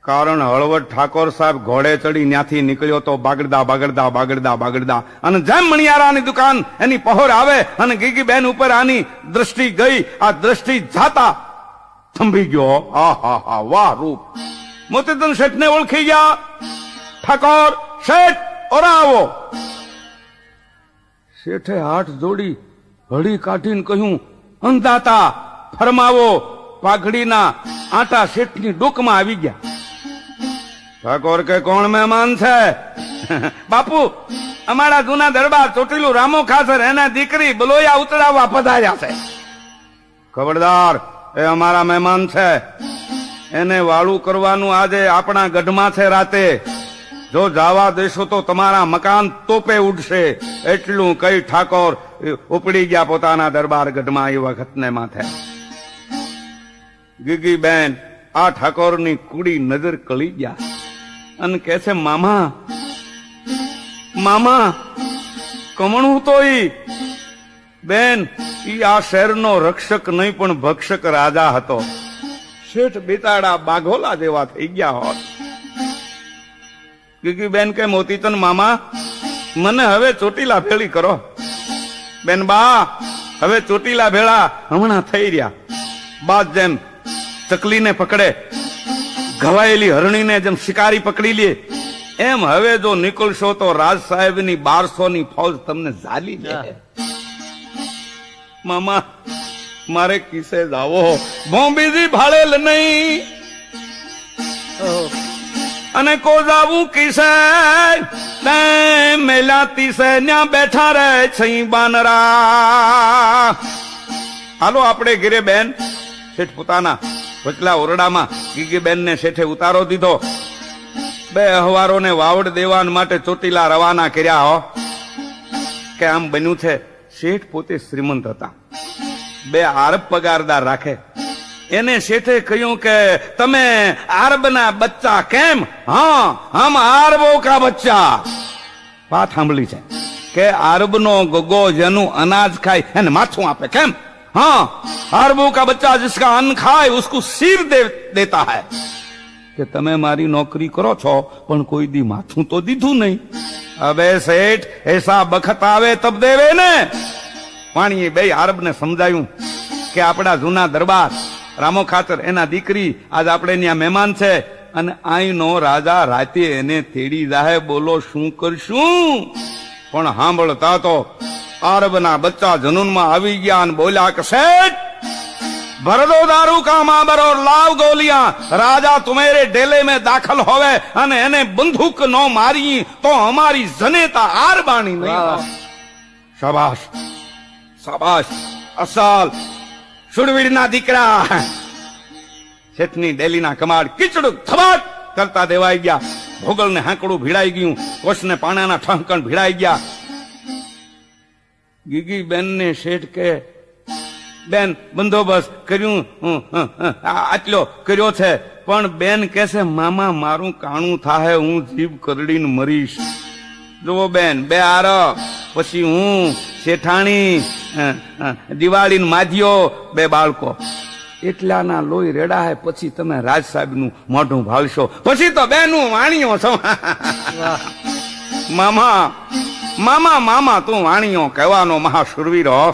કારણ હળવદ ઠાકોર સાહેબ ઘોડે ચડી ત્યાંથી નીકળ્યો તો બાગડદા બાગડદા બાગડદા બાગડદા, અને જેમ મણિયારાની દુકાન એની પહોર આવે અને ગીગીબેન ઉપર આની દ્રષ્ટિ ગઈ, આ દ્રષ્ટિ જાતા થંભી ગયો. આહા વાહ રૂપ! મોતીચંદ શેઠને ઓળખી ગયા. ઠાકોર શેઠ ઓરા આવો. શેઠે હાથ જોડી હળી કાઢીને કહ્યું, અંધાતા ફરમાવો. પાઘડીના આટા શેઠની ડોકમાં આવી ગયા. ઠાકોર કે કોણ મહેમાન છે? બાપુ, અમારા જૂના દરબાર ચોટીલું રામો ખાસર એના દીકરી બલોયા ઉતરાવવા પધાર્યા છે. ખબરદાર, એ અમારા મહેમાન છે. એને વાળું કરવાનું આજે આપણા ગઢમાં છે રાતે. જો જાવા દેશો તો તમારા મકાન તોપે ઉડશે. એટલું કઈ ઠાકોર ઉપડી ગયા પોતાના દરબાર ગઢમાં એ વખતને માથે. ગીગી બેન આ ઠાકોરની કુડી નજર કળી ગયા અને કહે છે, મામા મામા કમણું તો ઈ. બેન ઈ આ શહેરનો રક્ષક નહીં પણ ભક્ષક રાજા હતો. શેઠ બેતાડા બાઘોલા જેવા થઈ ગયા હોત. ગીગી બેન કે મોતીચંદ મામા મને હવે ચોટીલા ભેળી કરો. બેન બા હવે ચોટીલા ભેળા હમણાં થઈ રહ્યા. બાદ જેમ ચકલીને પકડે, ઘવાયેલી હરણીને જેમ શિકારી પકડી લે, એમ હવે જો નીકળશો તો રાજ સાહેબની 1200ની ફૌજ તમને ઝાલી લે. મામા મારે કિસે જાવો, બોમ્બીજી ભાળેલ નહીં ઓહો અને કો જાવું કિસે તે મેલાતી સે ન્યા બેઠા રહે છે બાનરા. હાલો આપણે ઘરે. બેન શેઠ પોતાના વચલા ઓરડામાં ગીગી બેનને શેઠે ઉતારો દીધો. 2 અહવારોને વાવડ દેવાન માટે ચોટીલા રવાના કર્યા. હો કે આમ બન્યું છે, શેઠ પોતે શ્રીમંત હતા, 2 આરબ પગારદાર રાખે. એને શેઠે કહ્યું કે તમે આરબના બચ્ચા કેમ? હા હમ આરબો કા બચ્ચા. વાત સાંભળી છે કે આરબનો ગગો જેનું અનાજ ખાય એને માથું આપે. કેમ? हाँ अरबों का बच्चा जिसका अन्न खाए उसको सिर देता है. કે તમે મારી નોકરી કરો છો પણ કોઈ દી માથું તો દીધું નહીં. અબે શેઠ એસા બખત આવે તબ દેવે ને. પાણીએ 2 આરબને સમજાયું કે આપણા જૂના દરબાર રામો ખાતર એના દીકરી આજ આપણે ત્યાં મહેમાન છે અને આઈનો રાજા રાતે એને તેડી જાહે. બોલો શું કરશું? પણ સાંભળતા તો આરબના બચ્ચા જનૂનમાં આવી ગયા અને બોલ્યા કે શેઠ भर दो दारू का माबर और लाव गोलियां. राजा तुम्हारे डेले में दाखिल होवे અને એને બંદૂક નો મારી તો અમારી જનેતા આરબાણી નહીં. શાબાશ શાબાશ અસલ સુડવીડના દીકરા. શેઠની ડેલીના કમાડ કીચડું થબાટ કરતા દેવાઈ ગયા. ભોગલને હાંકડું ભીડાઈ ગયું, કોષને પાણાના ઠંકણ ભીડાઈ ગયા. ગીગી બેન ને શેઠ કે બેન બંદોબસ્ત કર્યું, આટલો કર્યો છે, પણ બેન કહેશે મામા મારું કાણું થાહે, હું જીભ કરડીને મરીશ. જુઓ બેન 2 આરો પછી હું શેઠાણી દિવાળી માધ્યો 2 બાળકો એટલાના લોહી રેડા હે. પછી તમે રાજ સાહેબ નું મોઢું ભાળશો. પછી તો બેનું વાણીઓ છો. મામા મામા મામા તું વાણીઓ કહેવાનો મહાશુરવીર હો.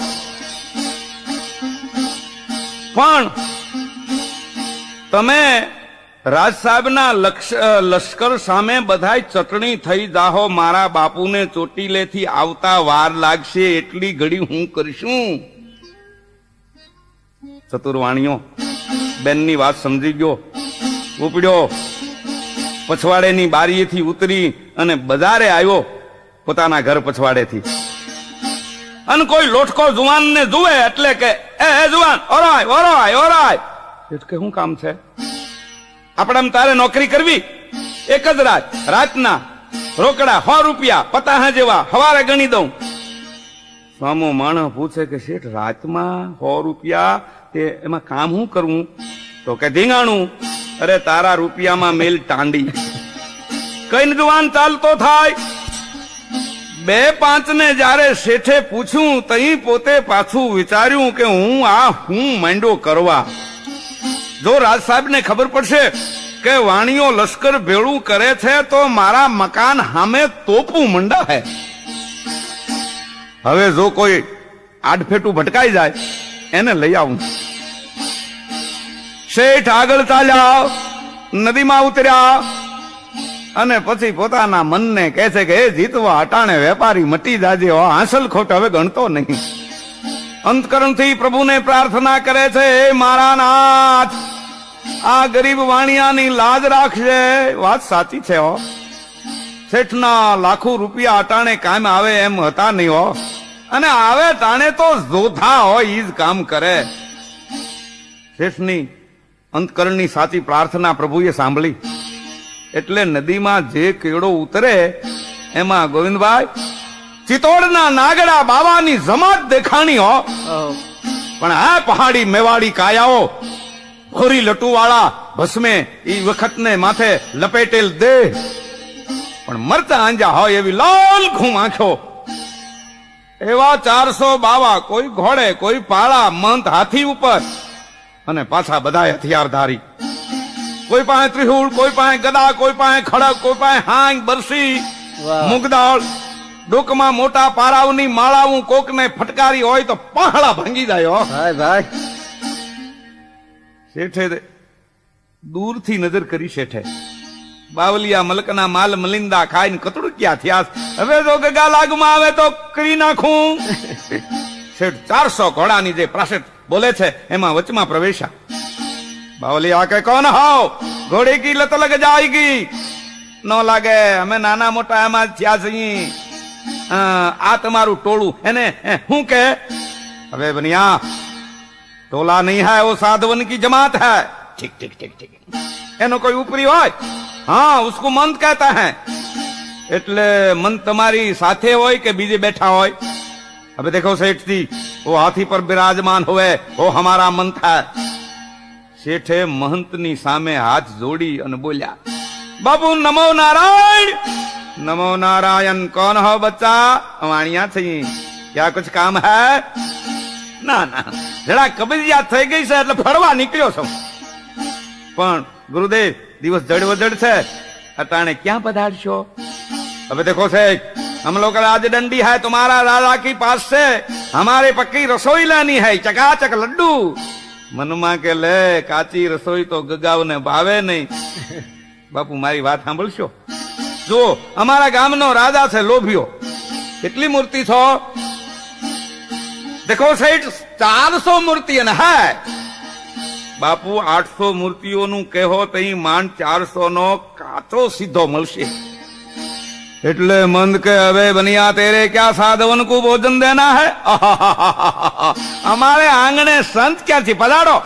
પણ તમે રાજ સાહેબના લશ્કર સામે બધાય ચટણી થઈ જાહો. મારા બાપુને ચોટીલેથી આવતા વાર લાગશે, એટલી ઘડી હું કરશું. ચતુર્વાણીઓ બેનની વાત સમજી ગયો, ઉપડ્યો, પછવાડેની બારીએથી ઉતરી અને બજારે આવ્યો પોતાના ઘર પછવાડેથી. અને કોઈ લોટકો જુવાન ને જુએ એટલે કે એ જુવાન ઓરાય ઓરાય ઓરાય. કે શું કામ છે? આપણે તારે નોકરી કરવી? એક જ રાતના રોકડા 100 રૂપિયા પતાહા જેવા હવારે ગણી દઉં. સામો માણસ પૂછે કે શેઠ રાતમાં 100 રૂપિયા તે એમાં કામ શું કરવું? તો કે ધીંગાણું. અરે તારા રૂપિયામાં મેલ ટાંડી. કઈ જુવાન ચાલતો થાય. 2-5 ને જયારે શેઠે પૂછ્યું તઈ પોતે પાછું વિચાર્યું કે હું માંડો કરવા. જો રાજ સાહેબ ને ખબર પડશે કે વાણીઓ લશ્કર ભેળું કરે છે તો મારા મકાન સામે તોપું મંડા હે. હવે જો કોઈ આડફેટું ભટકાઈ જાય એને લઈ આવું. શેઠ આગળ ચાલ્યા, નદીમાં ઉતર્યા અને પછી પોતાના મનને કહે છે કે એ જીતવા અટાણે વેપારી મટી જાજે, હાંસલ ખોટ હવે ગણતો નહીં. અંતકરણથી પ્રભુને પ્રાર્થના કરે છે, હે મારા નાથ આ ગરીબ વાણિયાની લાજ રાખજે. વાત સાચી છે હો. શેઠના લાખો રૂપિયા અટાણે કામ આવે એમ હતા નહીં હો, અને આવે તાણે તો જોધા હોય ઈ જ કામ કરે. શેઠની અંતકરણની સાચી પ્રાર્થના પ્રભુએ સાંભળી. એટલે નદીમાં જે કેળો ઉતરે એમાં ગોવિંદભાઈ ચિત્તોડના નાગડા બાવાની જમાત દેખાણી હો. ઓહો. પણ આ પહાડી મેવાડી કાયાઓ ભોરી લટુવાળા ભસ્મે ઈ વખતને માથે લપેટેલ દેહ પણ મરતા આંજા હોય એવી લાલ ઘૂમ આંખો, એવા 400 બાવા, કોઈ ઘોડે, કોઈ પાળા, મંત હાથી ઉપર, અને પાછા બધાય હથિયારધારી. કોઈ પાસે ત્રિહુળ, કોઈ પાસે ગદા, કોઈ પાસે ખડક, કોઈ પાસે હાંગ, બરસી, વાહ. મુગદાળ, ડોકમાં મોટા પારાવની માળાવું કોકને ફટકારી હોય તો પહાડા ભાંગી જાય હો. ભાઈ ભાઈ. શેઠે દૂરથી નજર કરી. શેઠે બાવલિયા મલકના માલ મલિંદા ખાઈને કતડું ક્યાં થયા, હવે તો ગગા લાગમાં આવે તો કરી નાખું. શેઠ 400 ઘોડાની જે પ્રાસેટ બોલે છે એમાં વચમાં પ્રવેશ્યા. બાવલિયા કે કોણ હાવ, ઘોડી કી લત લગ જાયગી. ન લાગે, અમે નાના મોટા એમાં જ થયા છીએ. આ તમારું ટોળું એને શું કે? હવે બનિયા टोला नहीं है, वो साधवन की जमात है. ठीक ठीक ठीक ठीक. एनो कोई ऊपरी હોય, हाँ उसको मंत कहता है. એટલે મંત તમારી સાથે હોય કે બીજે બેઠા હોય? હવે देखो सेठ जी, वो हाथी पर विराजमान हुए, वो हमारा मंत है. શેઠે महंतની સામે હાથ જોડી અને બોલ્યા, બાબુ નમો નારાયણ. नमो नारायण. कौन हो बच्चा? वाणिया थी. क्या कुछ काम है? ના ના, જરા કબજિયાત થઈ ગઈ છે એટલે ફરવા નીકળ્યો છું. પણ ગુરુદેવ દિવસ જડવજડ છે, અટાણે ક્યાં પધારશો? હવે देखो सेठ, हम लोग राज डंडी है तुम्हारा राजा की पास से, हमारे पक्की रसोई लानी है, चकाचक लड्डू. મનમાં કે લે, કાચી રસોઈ તો ગગાવને ભાવે નહીં. બાપુ મારી વાત સાંભળશો? જો અમારા ગામનો રાજા છે લોભિયો. કેટલી મૂર્તિ છો? देखो सेठ 400 મૂર્તિ है. બાપુ 800 મૂર્તિઓનું કહેવો તઈ માંડ 400 નો કાચો સીધો મળશે. એટલે મંદ કે હવે બનિયા તેરે ક્યાં સાધવન કો ભોજન દેના હૈ? અમારે આંગણે સંત ક્યાંથી પધારો.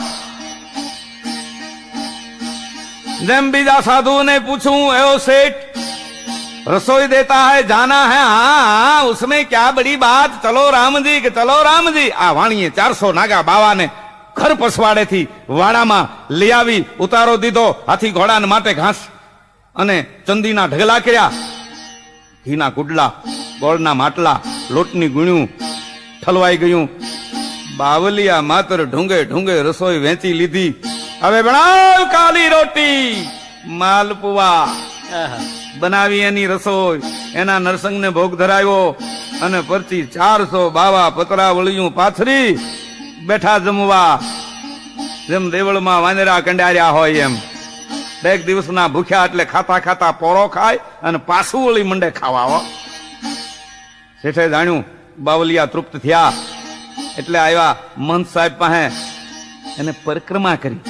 જેમ બીજા સાધુઓને પૂછું એવો સેठ रसोई देता है, जाना है, हाँ हाँ उसमें क्या बड़ी बात, चलो राम जी के चलो राम जी. आ वाणीए 400 नागा बावाने घर पसवाड़े थी वाड़ाમાં લઈ આવી ઉતારો દીધો. હાથી ઘોડાને માટે ઘાસ અને ચંદીના ઢગલા કર્યા. ઘીના કુડલા, ગોળના માટલા, લોટની ગુણ્યું ઠલવાઈ ગયું. બાવલિયા માત્ર ઢુંગે ઢુંગે રસોઈ વેચી લીધી. હવે બનાવ કાલી રોટી, માલપુવા આહા. બનાવી એની રસોઈ, એના નરસંગને ભોગ ધરાવ્યો અને પરથી 400 બાવા પતરા વળિયું પાથરી બેઠા જમવા. જેમ દેવળમાં વાંદરા કંડાર્યા હોય એમ. એક દિવસના ભૂખ્યા એટલે ખાતા ખાતા પોરો ખાય અને પાછું વળી મંડે ખાવા હો. શેઠે જાણ્યું બાવલિયા તૃપ્ત થયા એટલે આવ્યા મંત સાહેબ પાસે. એને પરિક્રમા કરી,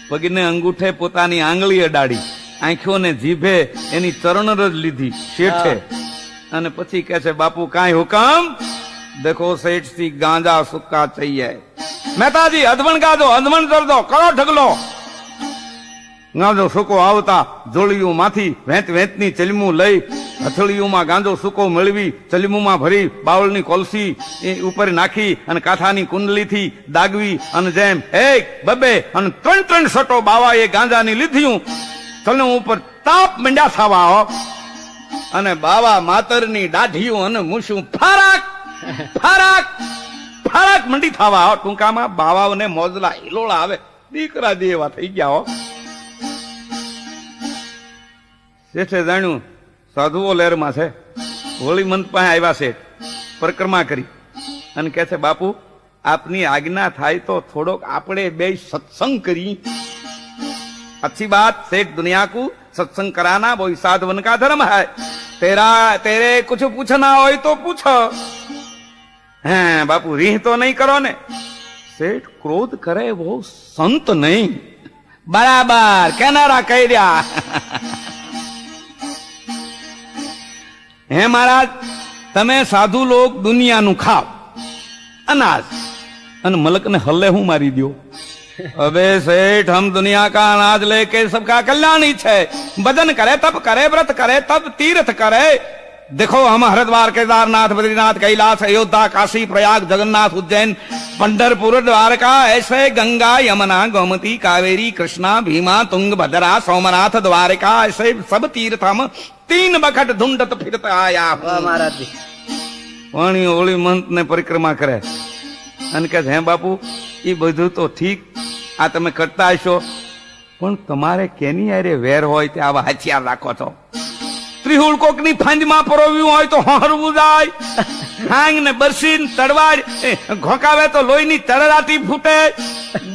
પગને અંગૂઠે પોતાની આંગળી અડાડી, આંખોને જીભે એની ચરણરજ લીધી શેઠે. અને પછી કહે છે, બાપુ કાંઈ હુકમ? દેખો સેઠ થી ગાંજા સુક્કા ચાહીએ. મહેતાજી અધવણ ગાજો, અધવણ કર દો, કરો ઢગલો. ગાંજો સૂકો આવતા જોડિયું માંથી વેંત વેંતની ચલમું લઈ હથળીઓમાં ગાંજો સૂકો મેળવી ચલમુમાં ભરી બાવળની કોલસી ઉપર નાખી અને કાંઠાની કુંડલીથી દાગવી અને જેમ 1, 2 અને 3 સટો બાવા એ ગાંજાની લીધ્યું. ચલનું ઉપર તાપ મંડ્યા થવા અને બાવા માતરની દાઢીયું અને મૂછું ફારાક ફારાક ફારાક મંડી થવા. ટૂંકામાં બાવાઓને મોજલા હિલોળા આવે, દીકરા જેવા થઈ ગયા. શેઠે જાણ્યું સાધુઓ લહેરમાં છે. હોળી મંત પાસે આવ્યા છે, પરિક્રમા કરી અને કહે છે, બાપુ આપની આજ્ઞા થાય તો થોડોક આપણે બે સત્સંગ કરી. अच्छी बात सेठ, दुनिया को सत्संग कराना वो साधवन का धर्म है. तेरे कुछ पूछना हो तो पूछो. हैं बापू રીહ તો નહીં કરો ને. सेठ क्रोध करे वो संत नहीं. बराबर कहनारा कह दिया. હે મહારાજ, તમે સાધુ લોક દુનિયાનું ખાવ, અનાજ અને મલકને હલ્લે હું મારી દો. अबे सेठ, हम दुनिया का अनाज लेके सबका कल्याण इच्छे, भजन करे तब करे, व्रत करे तब तीर्थ करे। देखो हम हरिद्वार, केदारनाथ, बद्रीनाथ, कैलाश, अयोध्या, काशी, प्रयाग, जगन्नाथ, उज्जैन, पंढरपुर, द्वारका, ऐसे गंगा, यमुना, गोमती, कावेरी, कृष्णा, भीमा, तुंग, भद्रा, सोमनाथ, द्वारका, ऐसे सब तीर्थ हम 3 वखत ढूंढत फिरत आया हूं। વાહ મહારાજ વાણી ઓળી મંત ને પરિક્રમા કરે અને કહે હે બાપુ, એ બધું તો ઠીક, આ તમે કરતા હશો, પણ તમારે કેની અરે વેર હોય તે આવા હથિયાર રાખો છો? ત્રિહુળ કોકની ફંજમાં પરોવ્યું હોય તો હરવું જાય, હાંગ ને બરસીન તડવાડ ઘોકાવે તો લોહીની તરરાટી ફૂટે,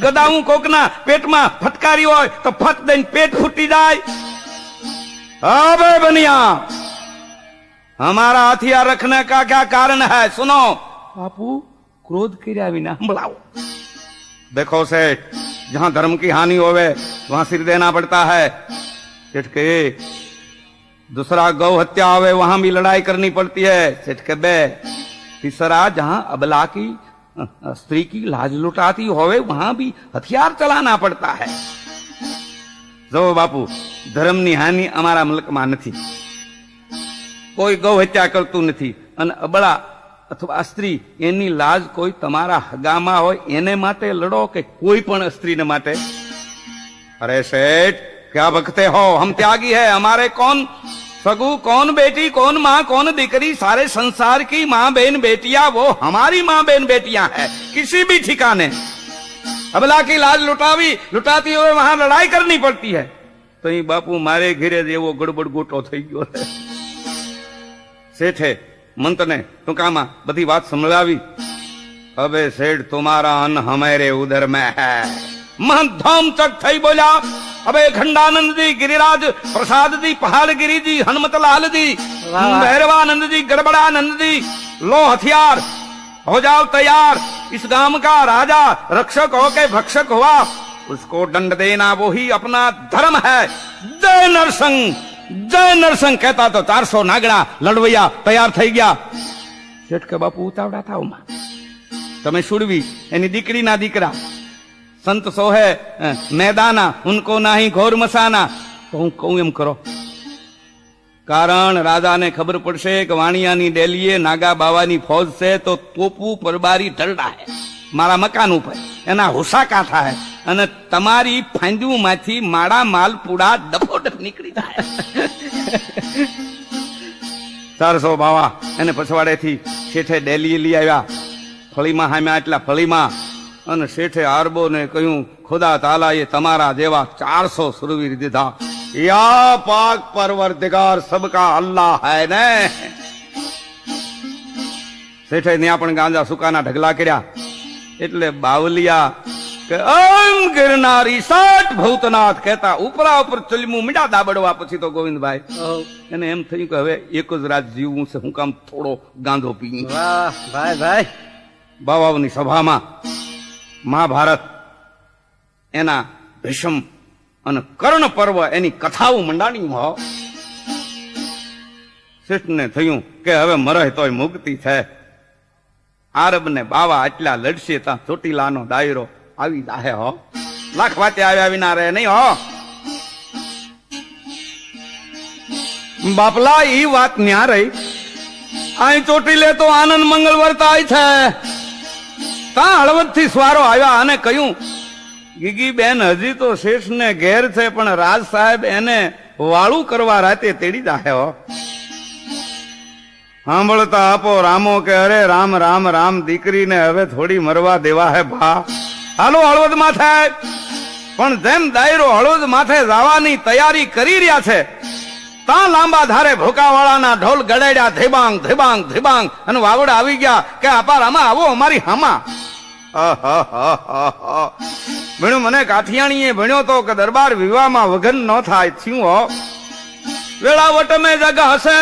ગદાઉં કોકના પેટમાં ફટકારી હોય તો ફટ દઈને પેટ ફૂટી જાય। अबे बनिया, हमारा हथियार रखने का क्या कारण है? सुनो। बापू क्रोध किया बिना बुलाओ। देखो सेठ, जहां धर्म की हानि होवे वहां सिर देना पड़ता है। सेठ के दूसरा गौ हत्या होवे वहां भी लड़ाई करनी पड़ती है। सेठ के बे तीसरा जहां अबला की स्त्री की लाज लुटाती होवे वहां भी हथियार चलाना पड़ता है। जो बापू, धर्मनी हानि અમારા મુલકમાં નથી, કોઈ ગૌ હત્યા કરતું નથી, અને અબળા અથવા સ્ત્રી એની લાજ કોઈ તમારા હગામાં હોય એને માટે લડો કે કોઈ પણ સ્ત્રીને માટે? अरे सेठ, क्या बकते हो? हम त्यागी है, हमारे कौन सगु, कौन बेटी, कौन माँ, कौन दीकरी, सारे संसार की माँ बहन बेटियां वो हमारी माँ बहन बेटियां है, किसी भी ठिकाने अबला की लाज लुटाती हुए वहां लड़ाई करनी पड़ती है। तो ये बापू मारे घिरे जेवो गड़बड़ गोटो થઈ ગયો છે। શેઠે મંતને ટૂંકામાં બધી વાત સમજાવી। હવે શેઠ, तुम्हारा अन्न हमारे उधर में है। महंत धाम चक થઈ બોલ્યા। अबे खंडानंद जी, गिरिराज प्रसाद जी, पहाड़गिरी जी, हनुमतलाल जी, भैरवानंद जी, गड़बड़ानंद जी, लो हथियार, हो जाओ तैयार। इस गांव का राजा रक्षक हो के भक्षक हुआ, उसको दंड देना वो ही अपना धर्म है। जय नरसिंह, जय नरसिंह कहता तो 400 नागड़ा लड़वैया तैयार થઈ ગયા। શેઠ કે બાપુ ઉતાવળા થાવ માં, તમે સુડવી એની દીકરીના દીકરા, સંત સોહે मैदाना, उनको नाही घोर मसाना। तो હું કહું એમ કરો, કારણ રાજાને ખબર પડશે કે વાણિયાની ડેલીએ નાગા બાવાની ફौज છે તો તોપુ પરબારી ઢળડા હે મારા મકાન ઉપર, એના હુસાકા થાય અને તમારી ફાંદુમાંથી માળા માલપુડા ડફોડફ નીકળી જાય। 400 બાવા એને પછવાડેથી શેઠે ડેલી લઈ આવ્યા। ફળીમાં હામ્યા એટલા ફળીમાં, અને શેઠે આરબો ને કહ્યું, ખુદા તાલાએ તમારા જેવા 400 સુરવીર દીધા। या पाक परवरदिगार सबका अल्लाह है ने। શેઠે ત્યાં પણ ગાંજા સુકાના ઢગલા કર્યા। એટલે બાવલિયા કે ઓમ ગિરનારી સાઠ ભૂતનાથ કહેતા ઉપરા ઉપર ચલમું મીડા દાબડવા। પછી તો ગોવિંદભાઈ એને એમ થયું કે હવે એક જ રાત જીવવું છે, હું કામ થોડો ગાંધો પી। વાહ ભાઈ ભાઈ, બાવાઓની સભામાં મહાભારત એના ભીષ્મ અને કર્ણ પર્વ એની કથાઓ મંડાણી હો। શેઠને થયું કે હવે મરહ તોય મુક્તિ છે। આરબ ને બાવા આટલા લડશે ત્યાં ચોટીલાનો દાયરો આવી જાહે હો, લાખ વાતે આવ્યા વિના રહે નહીં હો। બાપલા ઈ વાત ન્યા રહી, અહીં ચોટીલે તો આનંદ મંગળ વર્તાય છે। ત્યાં હળવદ થી સ્વારો આવ્યા અને કહ્યું, ગીગી બેન હજી તો શેઠ ને ઘેર છે, પણ રાજ સાહેબ એને વાળું કરવા રાતે તેડી જાહે હો। સાંભળતા આપો રામો કે અરે રામ રામ રામ, દીકરીને હવે થોડી મરવા દેવા હે ભા, હાલો હળવદ માથે। પણ જેમ દાયરો હળવદ માથે જવાની તૈયારી કરી રહ્યા છે, ત્યાં લાંબા ધારે ભોકાવાળાના ઢોલ ગડાડ્યા, ધીબાંગ ધીબાંગ ધીબાંગ, અને વાવડ આવી ગયા કે આપા રામા આવો અમારી હામા। ભણ્યું મને કાઠિયાણીએ ભણ્યો તો કે દરબાર વિવાહમાં વગન ન થાય, થયું હો। વેળાવટ મેં જગ હશે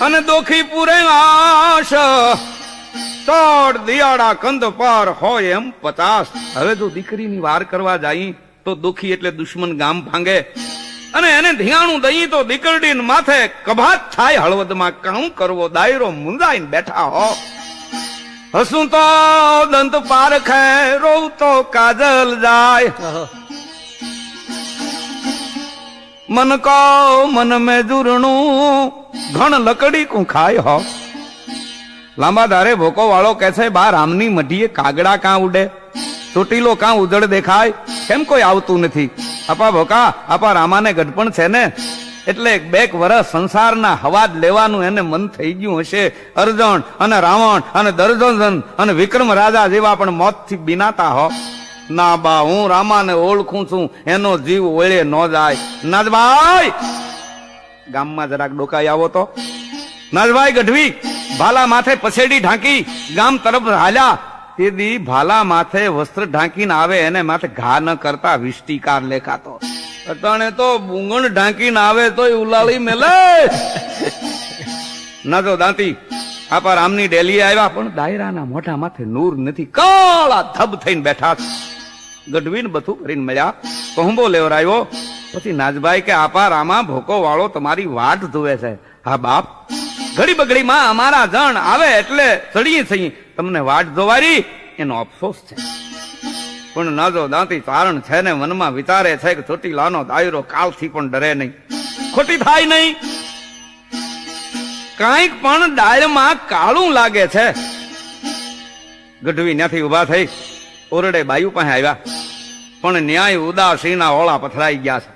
અને દોખી પૂરે આશ, તોડ દિયાળા કંદ પર હોય એમ 50। હવે જો દીકરીની વાર કરવા જાય તો દુખી એટલે દુશ્મન ગામ ભાંગે, અને એને ધ્યાણું દઈ તો દીકરડી માથે કભાત થાય। હળવદમાં કામ કરવો, દાયરો મુંજાઈને બેઠા હો। હસું તો દંત પારખે, રોવું તો કાજલ જાય. ઓહો. મન કો મન મેં જુરણું, ઘણ લકડી કું ખાય હો. લાંબા ધારે ભોકો વાળો કે છે, બા રામની મઢીએ કાગડા કાં ઉડે, ચોટીલો કાં ઉજળ દેખાય, કેમ કોઈ આવતું નથી? આપા ભોકા, આપા રામાને ગઢપણ છે ને, એટલે 2 વર્ષ સંસારના હવાજ લેવાનું એને મન થઈ ગયું હશે. અર્જુન અને રાવણ અને દર્જન અને વિક્રમ રાજા જેવા પણ મોતથી બીનાતા હો. ના બા, હું રામાને ઓળખું છું, એનો જીવ ઓળે ન જાય. નાજભાઈ, ગામમાં જરાક ડોકાઈ આવો તો. નાજભાઈ ગઢવી ભાલા માથે પછેડી ઢાંકી ગામ તરફ હાલ્યા. તે દી ભાલા માથે વસ્ત્ર ઢાંકીને આવે એને માથે ઘા ન કરતા વિષ્ટિકાર લેખાતો. અટાણે તો બુંગણ ઢાંકીને આવે તોય ઉલાળી મેલે. નાજો દાંતી આપા રામની ડેલી આવ્યા, પણ દાયરાના મોઢા માથે નૂર નથી, કાળા ધબ થઈને બેઠા. ગઢવીને બધું કરીને મળ્યા, કહુંબો લેવરાયો. પછી નાજભાઈ કે આપા રામા ભોકો વાળો તમારી વાટ જોવે છે. હા બાપ, ઘડી બગડી માં અમારા જણ આવે એટલે ચડીએ છીએ, તમને વાટ જોવારી એનો અફસોસ છે. પણ નાજો દાંતી ચારણ છે ને મનમાં વિચારે છે કે ચોટીલાનો દાયરો કાલથી પણ ડરે નહીં, ખોટી થાય નહીં. કાંઈક પણ ડાળમાં કાળું લાગે છે. ગઢવી ત્યાંથી ઉભા થઈ ઓરડે બાયુ પાસે આવ્યા, પણ ન્યાય ઉદાસીના ઓળા પથરાઈ ગયા છે.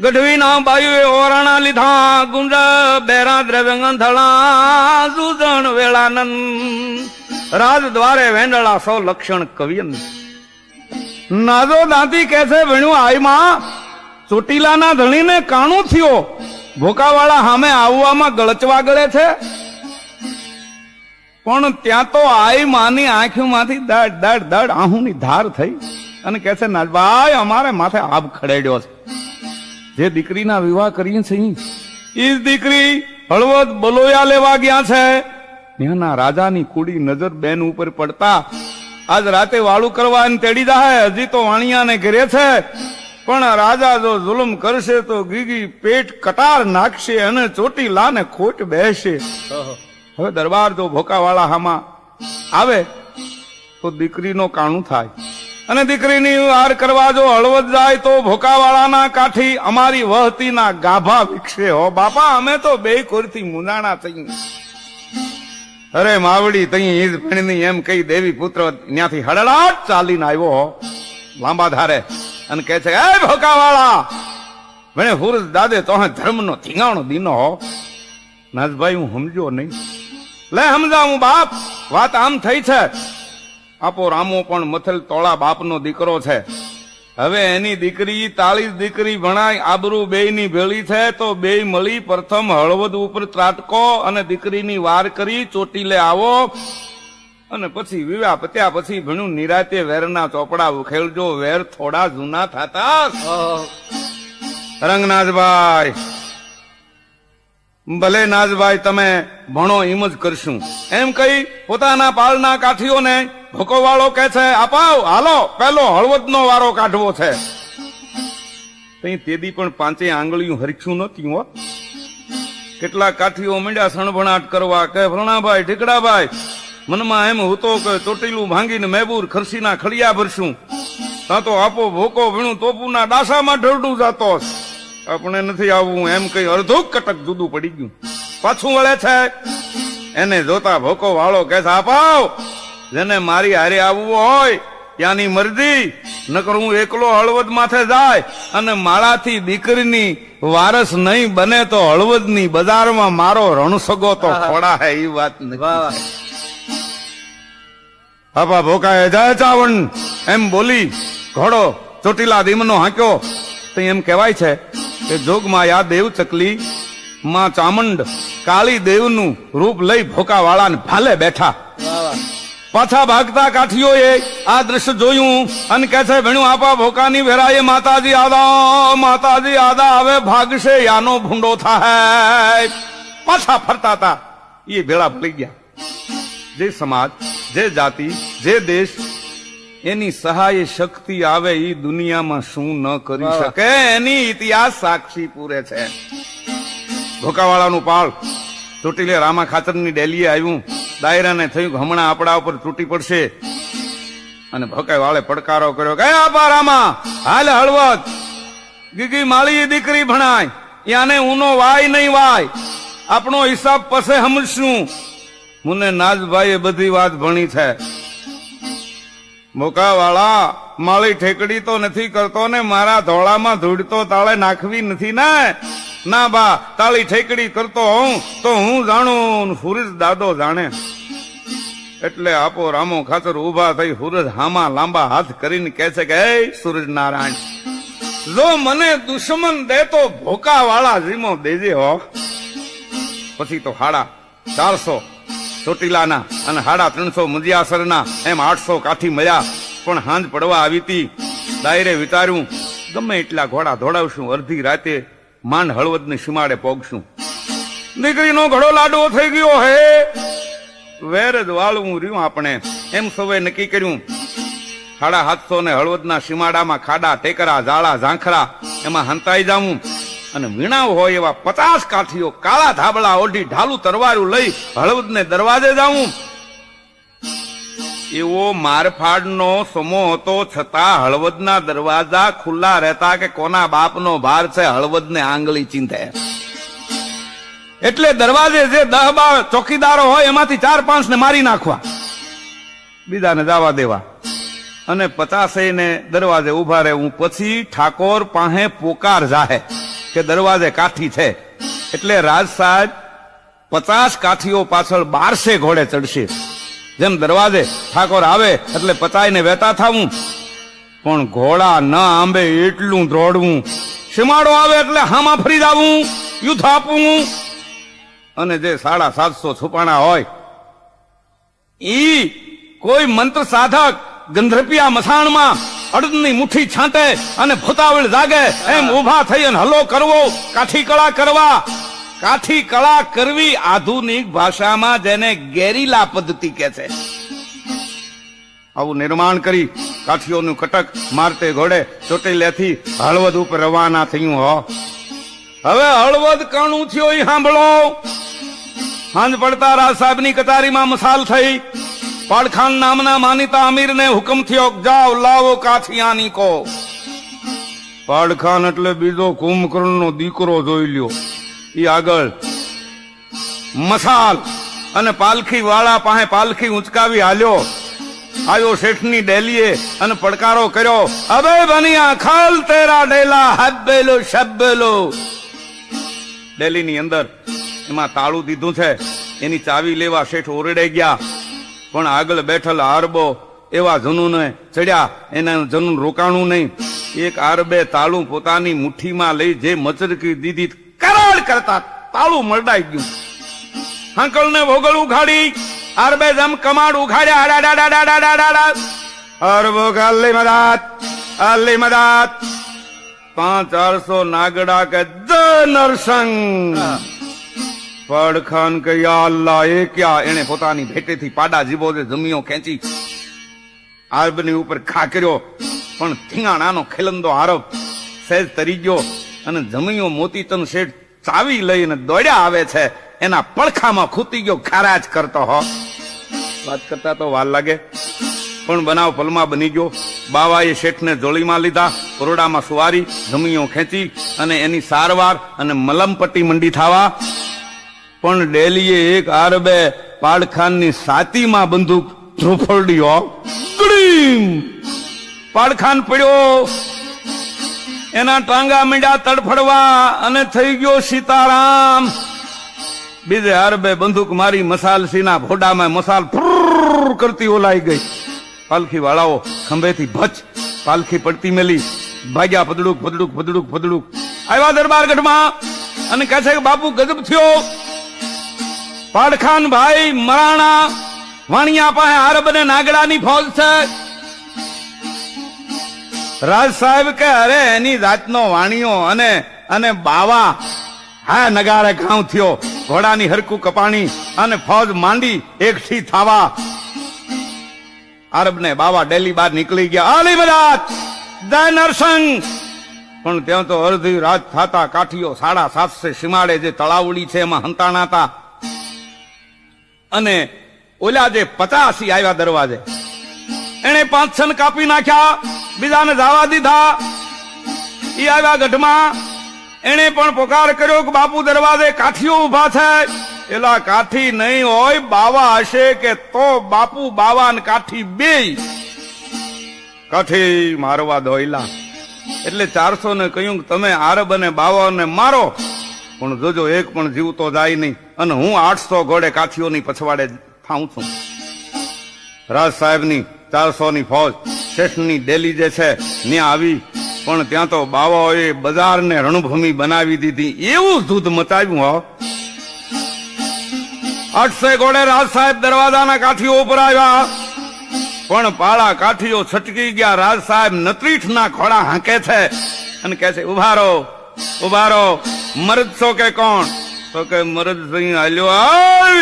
ગઢવીના બાયુએ ઓરાણા લીધા, ગુંજ બેરા દ્રવ્ય ગંધળા, જુજણ વેળાનંદ રાજ દ્વારે વેંડળા, સૌ લક્ષણ કવિયન. નાજો દાંતી કે છે, ભણ્યું આઈમાં ચોટીલાના ધણીને કાણું થયો, ભોકાવાળા સામે આવવામાં ગળચવા ગળે છે. પણ ત્યાં તો આઈ માની આંખોમાંથી દડ દડ દડ આહુની ધાર થઈ અને કે છે, નાજભાઈ અમારે માથે આબ ખડેડ્યો છે. જે દીકરીના વિવાહ કરીએ છીએ એ દીકરી હળવદ બલોયા લેવા ગયા છે. ત્યાંના રાજાની કુડી નજર બેન ઉપર પડતા આજ રાતે વાળું કરવા તેડી જાય. હજી તો વાણિયાને ઘરે છે, પણ રાજા જો જુલમ કરશે તો ગીગી પેટ કટાર નાખશે અને ચોટીલાને ખોટ બેસશે. ઓહો. હવે દરબાર જો ભોકાવાળા હામાં આવે તો દીકરીનો કાણું થાય, અને દીકરીની વાર કરવા જો હળવદ જાય તો ભોકાવાળાના કાઠી અમારી વહતીના ગાભા વિકસે. હો બાપા, અમે તો બે કોરથી મુંદાણા થઈ. અરે માવડી તઈ ઈજ ભણની એમ કઈ દેવી પુત્ર ત્યાંથી હડડાટ ચાલીને આવ્યો લાંબા ધારે અને કહે છે, એ ભોકાવાળા મને હુરજ દાદે તો ધર્મનો ધીંગાણો દીનો. નાજભાઈ હું સમજો નહીં. લે સમજાવું બાપ, વાત આમ થઈ છે. આપો રામો પણ મથલ તોળા બાપનો દીકરો છે. હવે એની દીકરી તાળી દીકરી ભણાય, આબરૂ બેયની ભેળી છે, તો બેય મળી પ્રથમ હળવદ ઉપર ત્રાટકો અને દીકરીની વાર કરી ચોટીલે આવો, અને પછી વિવાહ પત્યા પછી ભણ્યું નિરાતે વેરના ચોપડા ઉખેલજો, વેર થોડા જૂના થતા. ઓહો. રંગનાથભાઈ, ભલે નાજભાઈ તમે ભણો એમ જ કરશું એમ કહી પોતાના પાળના કાઠીઓને ભોકો વાળો કે છે, આપાવ હાલો પેલો હળવદનો વારો કાઢવો છે. તઈ તેદી પણ 5 આંગળીયું હરખ્યું નહોતી. હો કેટલાક કાઠીઓ મંડ્યા સણભણાટ કરવા કે ભરણાભાઈ ઠીકડાભાઈ મનમાં એમ હતો કે ચોટીલું ભાંગીને મેબૂર ખરસીના ખડિયા ભરશું, ત્યાં તો આપો ભોકો ભીણું તોપુના ડાસામાં ઢળડું જાતો. આપણે નથી આવવું એમ કઈ અડધું કટક જુદું પડી ગયું. પાછું વળે છે. એને જોતા ભોકો વાળો કે છે, આપાવ જેને મારી હારે આવવું હોય ત્યાંની મરજી, નકર હું એકલો હળવદ માથે જાય અને માળાથી દીકરીની વારસ નહીં બને તો હળવદની બજારમાં મારો રણસગો તો ખોડા હે. એ વાત વાહ. આપા ભોકાએ જય ચાવણ એમ બોલી ઘોડો ચોટીલા દીમનો હાંક્યો. તો એમ કહેવાય છે કે જોગમાં યા દેવ ચકલી માં ચામુંડ કાળી દેવનું રૂપ લઈ ભોકાવાળાને ભાલે બેઠા. વાહ. પાછા ભાગતા કાઠીઓએ આ દ્રશ્ય જોયું અને કહે છે, ભણ્યું આપા ભોકાની વેરાએ માતાજી આદા હવે ભાગશે યાનો ભૂંડો થાય. પાછા ફરતા હતા એ ભેળા ભળી ગયા. જે સમાજ, જે જાતિ, જે દેશ એની સહાય શક્તિ આવે એ દુનિયામાં શું ન કરી શકે એની ઇતિહાસ સાક્ષી પૂરે છે. ભોકાવાળાનું પાળ ચોટીલે રામા ખાચરની ડેલીએ આવ્યું. દાયરાને થયું કે હમણાં આપણા ઉપર તૂટી પડશે અને ભકાઈ વાળે પડકારો કર્યો કે આપા રામા હાલ હળવદ ગીગી માળી દીકરી ભણાય યાને ઊનો વાય નહીં વાય આપણો હિસાબ પસે સમજશું મને નાજભાઈએ બધી વાત ભણી છે મોકાવાળા માળી ઠેકડી તો નથી કરતો ને મારા ધોળામાં ધૂળ તો તાળે નાખવી નથી ને ના બા તાળી ઠેકડી કરતો હું તો હું જાણું સૂરજ દાદો જાણે એટલે આપો રામો ખાતર ઉભા થઈ સૂરજ હામાં લાંબા હાથ કરીને કહે છે કે હે સૂરજ નારાયણ જો મને દુશ્મન દે તો ભોકા વાળા જીમો દેજે હો પછી તો 450 ચોટીલાના અને 350 મુંદિયાસરના એમ 800 કાઠી મળ્યા પણ હાંજ પડવા આવી હતી દાયરે વિચાર્યું ગમે એટલા ઘોડા દોડાવશું અડધી રાતે માંડ હળવદની સીમાડે પોગશું દીકરીનો ઘડો લાડવો થઈ ગયો હે વેર જ વાળવું રહ્યું આપણે એમ સૌએ નક્કી કર્યું 750 ને હળવદના સીમાડામાં ખાડા ટેકરા જાળા ઝાંખરા એમાં હંતાઈ જાવું અને વીણાવ હોય એવા 50 કાઠીઓ કાળા ધાબળા ઓઢી ઢાલું તરવારું લઈ હળવદને દરવાજે જાવું એવો મારફાડનો સમો હતો છતાં હળવદના દરવાજા ખુલ્લા રહેતા કે કોના બાપનો ભાર છે હળવદને આંગળી ચીંધે એટલે દરવાજે જે 10-12 ચોકીદારો હોય એમાંથી 4-5 ને મારી નાખવા બીજાને જવા દેવા અને 50 ને દરવાજે ઉભા રહેવું પછી ઠાકોર પાસે પોકાર જાહે કે દરવાજે કાઠી છે એટલે રાજ સાહેબ 50 કાઠીઓ પાછળ 1200 ઘોડે ચડશે જેમ દરવાજે ઠાકોર આવે એટલે 50 ને વેતા થાવું પણ ઘોડા ન આંબે એટલું દોડવું સીમાડો આવે એટલે હામાં ફરી જાવું યુદ્ધ આપવું અને જે 750 છુપાણા હોય ઈ કોઈ મંત્ર સાધક ગંધર્પિયા મસાણમાં અડદની મુઠ્ઠી છાંટે અને ભૂતાવળ જાગે એમ ઉભા થઈ અને હલો કરવો કાઠી કળા કરવા કાઠી કળા કરવી આધુનિક ભાષામાં જેને ગેરીલા પદ્ધતિ કહે છે આવું નિર્માણ કરી કાઠીઓનું કટક મારતે ઘોડે ચોટીલેથી હળવદ ઉપર રવાના થયું હો હવે હળવદ કાણું થયો એ સાંભળો હાંજ પડતા રાજ સાહેબની કતારીમાં મસાલ થઈ પાડખાન નામના માનીતા અમીરને હુકમ થયો જાઓ લાવો કાઠિયાની કો પાડખાન એટલે બીજો કુંભકર્ણનો દીકરો જોઈ લ્યો ઈ આગળ મસાલ અને પાલખી વાળા પાસે પાલખી ઉંચકાવી હાલ્યો આયો શેઠની ડેલીએ અને પડકારો કર્યો અબે બનિયા ખાલ તેરા ડેલા હબ્બેલો શબ્બેલો ડેલીની અંદર એમાં તાળું દીધું છે એની ચાવી લેવા શેઠ ઓરડે ગયા પણ આગળ બેઠેલ આરબો એવા જનૂને ચડ્યા એના જનૂન રોકાણું નહીં એક આરબે તાળું પોતાની મુઠ્ઠીમાં લઈ જે મચરકી દીધી કરાડ કરતા તાળું મરડાઈ ગયું હાંકળને ભોગળ ઉખાડી આરબે જમ કમાડ ઉખાડ્યા અરબો ગાલી મદાત 500 નાગડા કે નરસંગ પડખાન કે યા અલ્લાહ એ ક્યાં એને પોતાની ભેટેથી પાડા જીબો જમીઓ ખેંચી આરબની ઉપર ખા કર્યો પણ થીંગાણાનો ખેલંદો આરબ સહેજ તરી ગયો અને જમીઓ મોતીચંદ શેઠ ચાવી લઈને દોડ્યા આવે છે એના પડખામાં ખૂતી ગયો ખારાજ કરતો હો વાત કરતા તો વાર લાગે પણ બનાવ પલમાં બની ગયો બાવાએ શેઠને જોડીમાં લીધા કોરડામાં સુવારી જમીઓ ખેંચી અને એની સારવાર અને મલમપટ્ટી મંડી થાવા પણ ડેલીએ એક આરબે પાડખાનની છાતીમાં બંદૂક ધ્રુફળડી પાડખાન પડ્યો એના ટાંગા મીંડા તડફડવા અને થઈ ગયો સીતારામ બીજે આરબે બંદૂક મારી મસાલ સીના ભોડામાં મસાલ ફુર કરતી ઓલાઈ ગઈ પાલખી વાળાઓ ખંભેથી ભચ પાલખી પડતી મેલી ભાગ્યા ભદડુક ભદડુક ભદડુક ભદડુક આવ્યા દરબારગઢમાં અને કહે છે કે બાપુ ગજબ થયો પાડખાન ભાઈ મરાણા વાણિયા પાસે આરબ ને નાગડાની ફોજ છે રાજ સાહેબ કે અરે એની જાતનો વાણિયો અને બાવા હા નગારે ઘાવ થયો ઘોડાની હરકું કપાણી અને ફોજ માંડી એકઠી થાવા આરબ ને બાવા ડેલી બહાર નીકળી ગયા આલી મદાત જય નરસંગ પણ ત્યાં તો અડધી રાત થાતા કાઠીઓ 750 સીમાડે જે તળાવડી છે એમાં હંતાણા હતા અને ઓલા જે 50 આવ્યા દરવાજે, એને 5 છન કાપી નાખ્યા, બીજાને જવા દીધા. ઈ આવ્યા ગઢમાં, એને પણ પોકાર કર્યો કે બાપુ દરવાજે કાઠીઓ ઉભા છે. એલા કાઠી નહીં હોય, બાવા હશે કે તો બાપુ બાવા ને કાઠી બેય કાઠી મારવા દોયલા. એટલે 400 ને કહ્યું કે તમે આરબ અને બાવાને મારો, પણ જોજો એક પણ જીવતો જાય નહીં. અને હું 800 ઘોડે કાઠીઓની પછવાડે થાઉં છું. રાજ સાહેબની 400 ની ફોજ શેઠની ડેલી જે છે ત્યાં આવી, પણ ત્યાં તો બાવાઓએ બજારને રણભૂમિ બનાવી દીધી. એવું દૂધ મચાવ્યું. હો 800 ઘોડે રાજ સાહેબ દરવાજાના કાઠીઓ ઉપર આવ્યા, પણ પાળા કાઠીઓ છટકી ગયા. રાજ સાહેબ નત્રીઠના ખોળા હાંકે છે અને કહે છે ઉભા રહો, ઉભા રહો, મરદ છો કે કોણ? તો કે મરદ સિંહ હાલ્યો આવ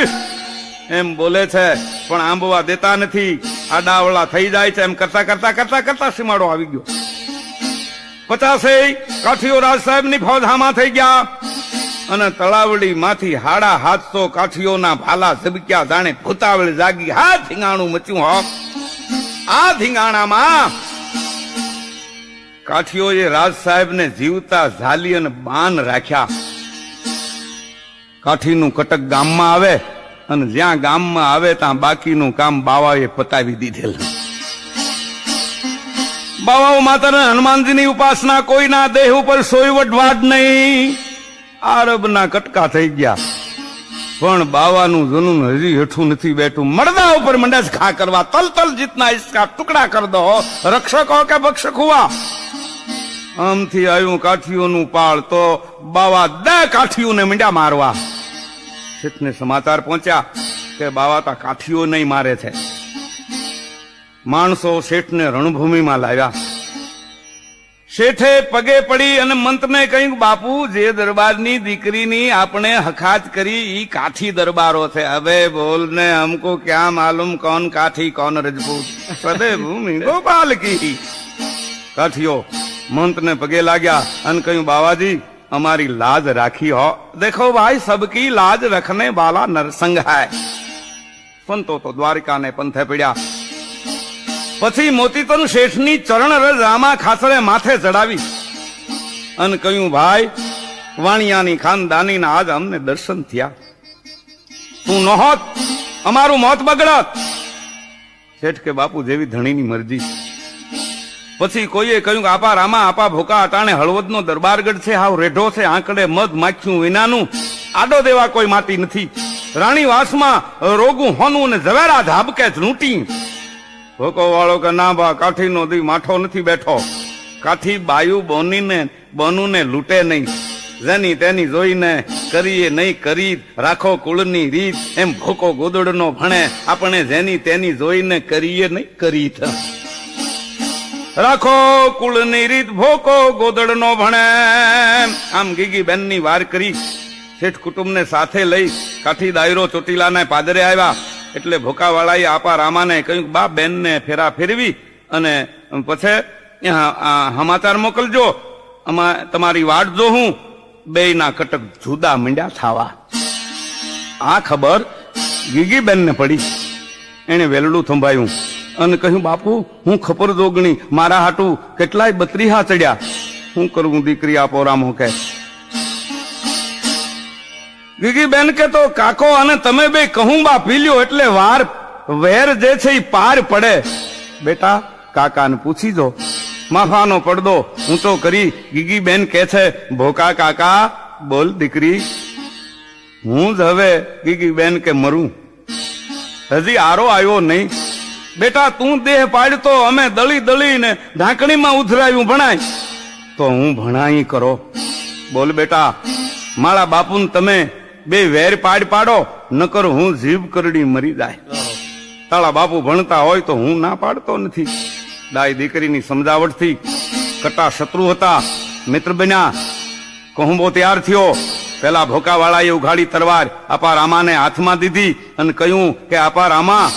એમ બોલે છે, પણ આંબવા દેતા નથી. આડાવડા થઈ જાય છે. એમ કરતા કરતા કરતા કરતા સીમાડો આવી ગયો. 50 કાઠીઓ રાજ સાહેબની ફોજ હામાં થઈ ગયા અને તળાવડી માંથી 750 કાઠીઓના ભાલા ઝબક્યા, જાણે ભૂતાવળ જાગી. હા ધીંગાણું મચ્યું. હો આ ધીંગાણામાં કાઠીઓએ રાજ સાહેબને જીવતા ઝાલી અને બાન રાખ્યા. કાઠીનું કટક ગામમાં આવે અને જ્યાં ગામમાં આવે ત્યાં બાકીનું કામ બાવાએ પતાવી દીધેલ. બાવાઓ માતા હનુમાનજીની ઉપાસના, કોઈના દેહ ઉપર સોયવટ વાડ નહીં. આરબના કટકા થઈ ગયા, પણ બાવાનું જૂનું હજી હેઠું નથી બેઠું. મરદા ઉપર મંડે ઘા કરવા, તલ તલ જીતના ઇસકા ટુકડા કર દો, રક્ષક હો કે ભક્ષક હુઆ. આમથી આવ્યું કાઠીઓનું પાળ, તો બાવા 10 કાઠીઓને મંડ્યા મારવા. શેઠને સમાચાર પહોંચ્યા કે બાવા તા કાઠીઓ નહીં મારે છે. માણસો શેઠને રણભૂમિમાં લાવ્યા. શેઠે પગે પડી અને મંતને કહ્યું બાપુ, જે દરબારની દીકરીની આપણે હખાત કરી ઈ કાઠી દરબારો છે. હવે બોલને, હમકો ક્યાં માલુમ કોણ કાઠી કોણ રજપૂત, સદે ભૂમિ ગોપાલ કી. કાઠીઓ મંતને પગે લાગ્યા અને કહ્યું બાવાજી અમારી લાજ રાખી હો. દેખો ભાઈ, સબકી લાજ રખને વાલા નરસંગ હૈ. સંતો તો દ્વારિકાને પંથે પડ્યા. પછી મોતીતન શેઠની ચરણ રજ રામા ખાસરે માથે ચડાવી અને કહ્યું ભાઈ, વાણિયાની ખાનદાનીના આજ અમને દર્શન થયા. તું નહોત અમારું મોત બગડત. શેઠ કે બાપુ જેવી ધણીની મરજી. પછી કોઈએ કહ્યું કે આપા રામા, આપા ભોકા અટાણે હળવદનો દરબારગઢ છે, હાવ રેઢો છે, આંકડે મધ માખ્યું વિનાનું, આડો દેવા કોઈ માટી નથી. રાણી વાસમાં રોગું હોનું ને ઝવેરા ધાબકે ઝૂંટી. ભોકો વાળો કે ના બા, કાઠીનો દી માઠો નથી બેઠો. કાઠી બાયુ બોનુને લૂંટે નહીં, જેની તેની જોઈને કરીએ નહીં કરી, રાખો કુળની રીત. એમ ભોકો ગોદડનો ભણે, આપણે જેની તેની જોઈને કરીએ નહીં કરી. રાખો કુળની રીત, ભોકો ગોદડનો ભણે. આમ ગીગી બેનની વાર કરી. શેઠ કુટુંબને સાથે લઈ કાઠી દાયરો ચોટીલાના પાદરે આવ્યા. એટલે ભોકાવાળાએ આપા રામાને કહ્યું બા બેનને ફેરા ફેરવી અને પછી સમાચાર મોકલજો, તમારી વાટ જો હું. બેયના કટક જુદા મંડ્યા થાવા. આ ખબર ગીગી બેનને પડી. એને વેલડું થંભાયું અને કહ્યું બાપુ, હું ખપર જોગણી, મારા હાટું કેટલાય 32 ચડ્યા. હું કરું દીકરી, આપો રામો કે. ગીગી બેન કે તો કાકો અને તમે બે કહું બા પી લ્યો એટલે વેર જે છે એ પાર પડે. બેટા કાકાને પૂછી જો. માફાનો પડદો ઊંચો કરી ગીગી બેન કે છે ભોકા કાકા બોલ દીકરી. હું જ હવે ગીગી બેન કે મરું, હજી આરો આવ્યો નહીં. બેટા તું દેહ પાડતો, અમે દળી દળીને ઢાંકણીમાં ઉધરાયું ભણાય તો હું ભણાઈ કરો. બોલ બેટા, મારા બાપુને તમે બે વેર પાડો, નકર હું જીભ કરડી મરી જાય. તારા બાપુ ભણતા હોય તો હું ના પાડતો નથી. દાઈ દીકરીની સમજાવટથી કટા શત્રુ હતા, મિત્ર બન્યા. કહુંબો તૈયાર થયો. પેલા ભોકાવાળાએ ઉઘાડી તલવાર આપા રામાને હાથમાં દીધી અને કહ્યું કે આપા રામા,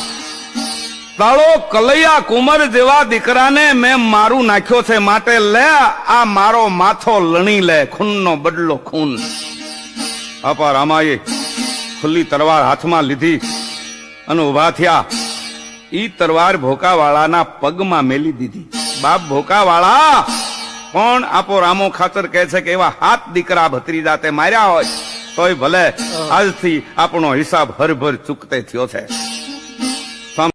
તાળો કલૈયા કુંવર જેવા દીકરાને મેં મારું નાખ્યો છે, માટે લે આ મારો માથો લણી લે, ખૂનનો બદલો ખૂન. આપા રામાએ ખુલ્લી તલવાર હાથમાં લીધી અને ઉભા થયા. ઈ તરવાર ભોકાવાળાના પગમાં મેલી દીધી. બાપ ભોકાવાળા, પણ આપો રામો ખાતર કહે છે કે એવા 7 દીકરા ભત્રીજા તે માર્યા હોય તોય ભલે આજથી આપણો હિસાબ હરભર ચૂકતે થયો છે.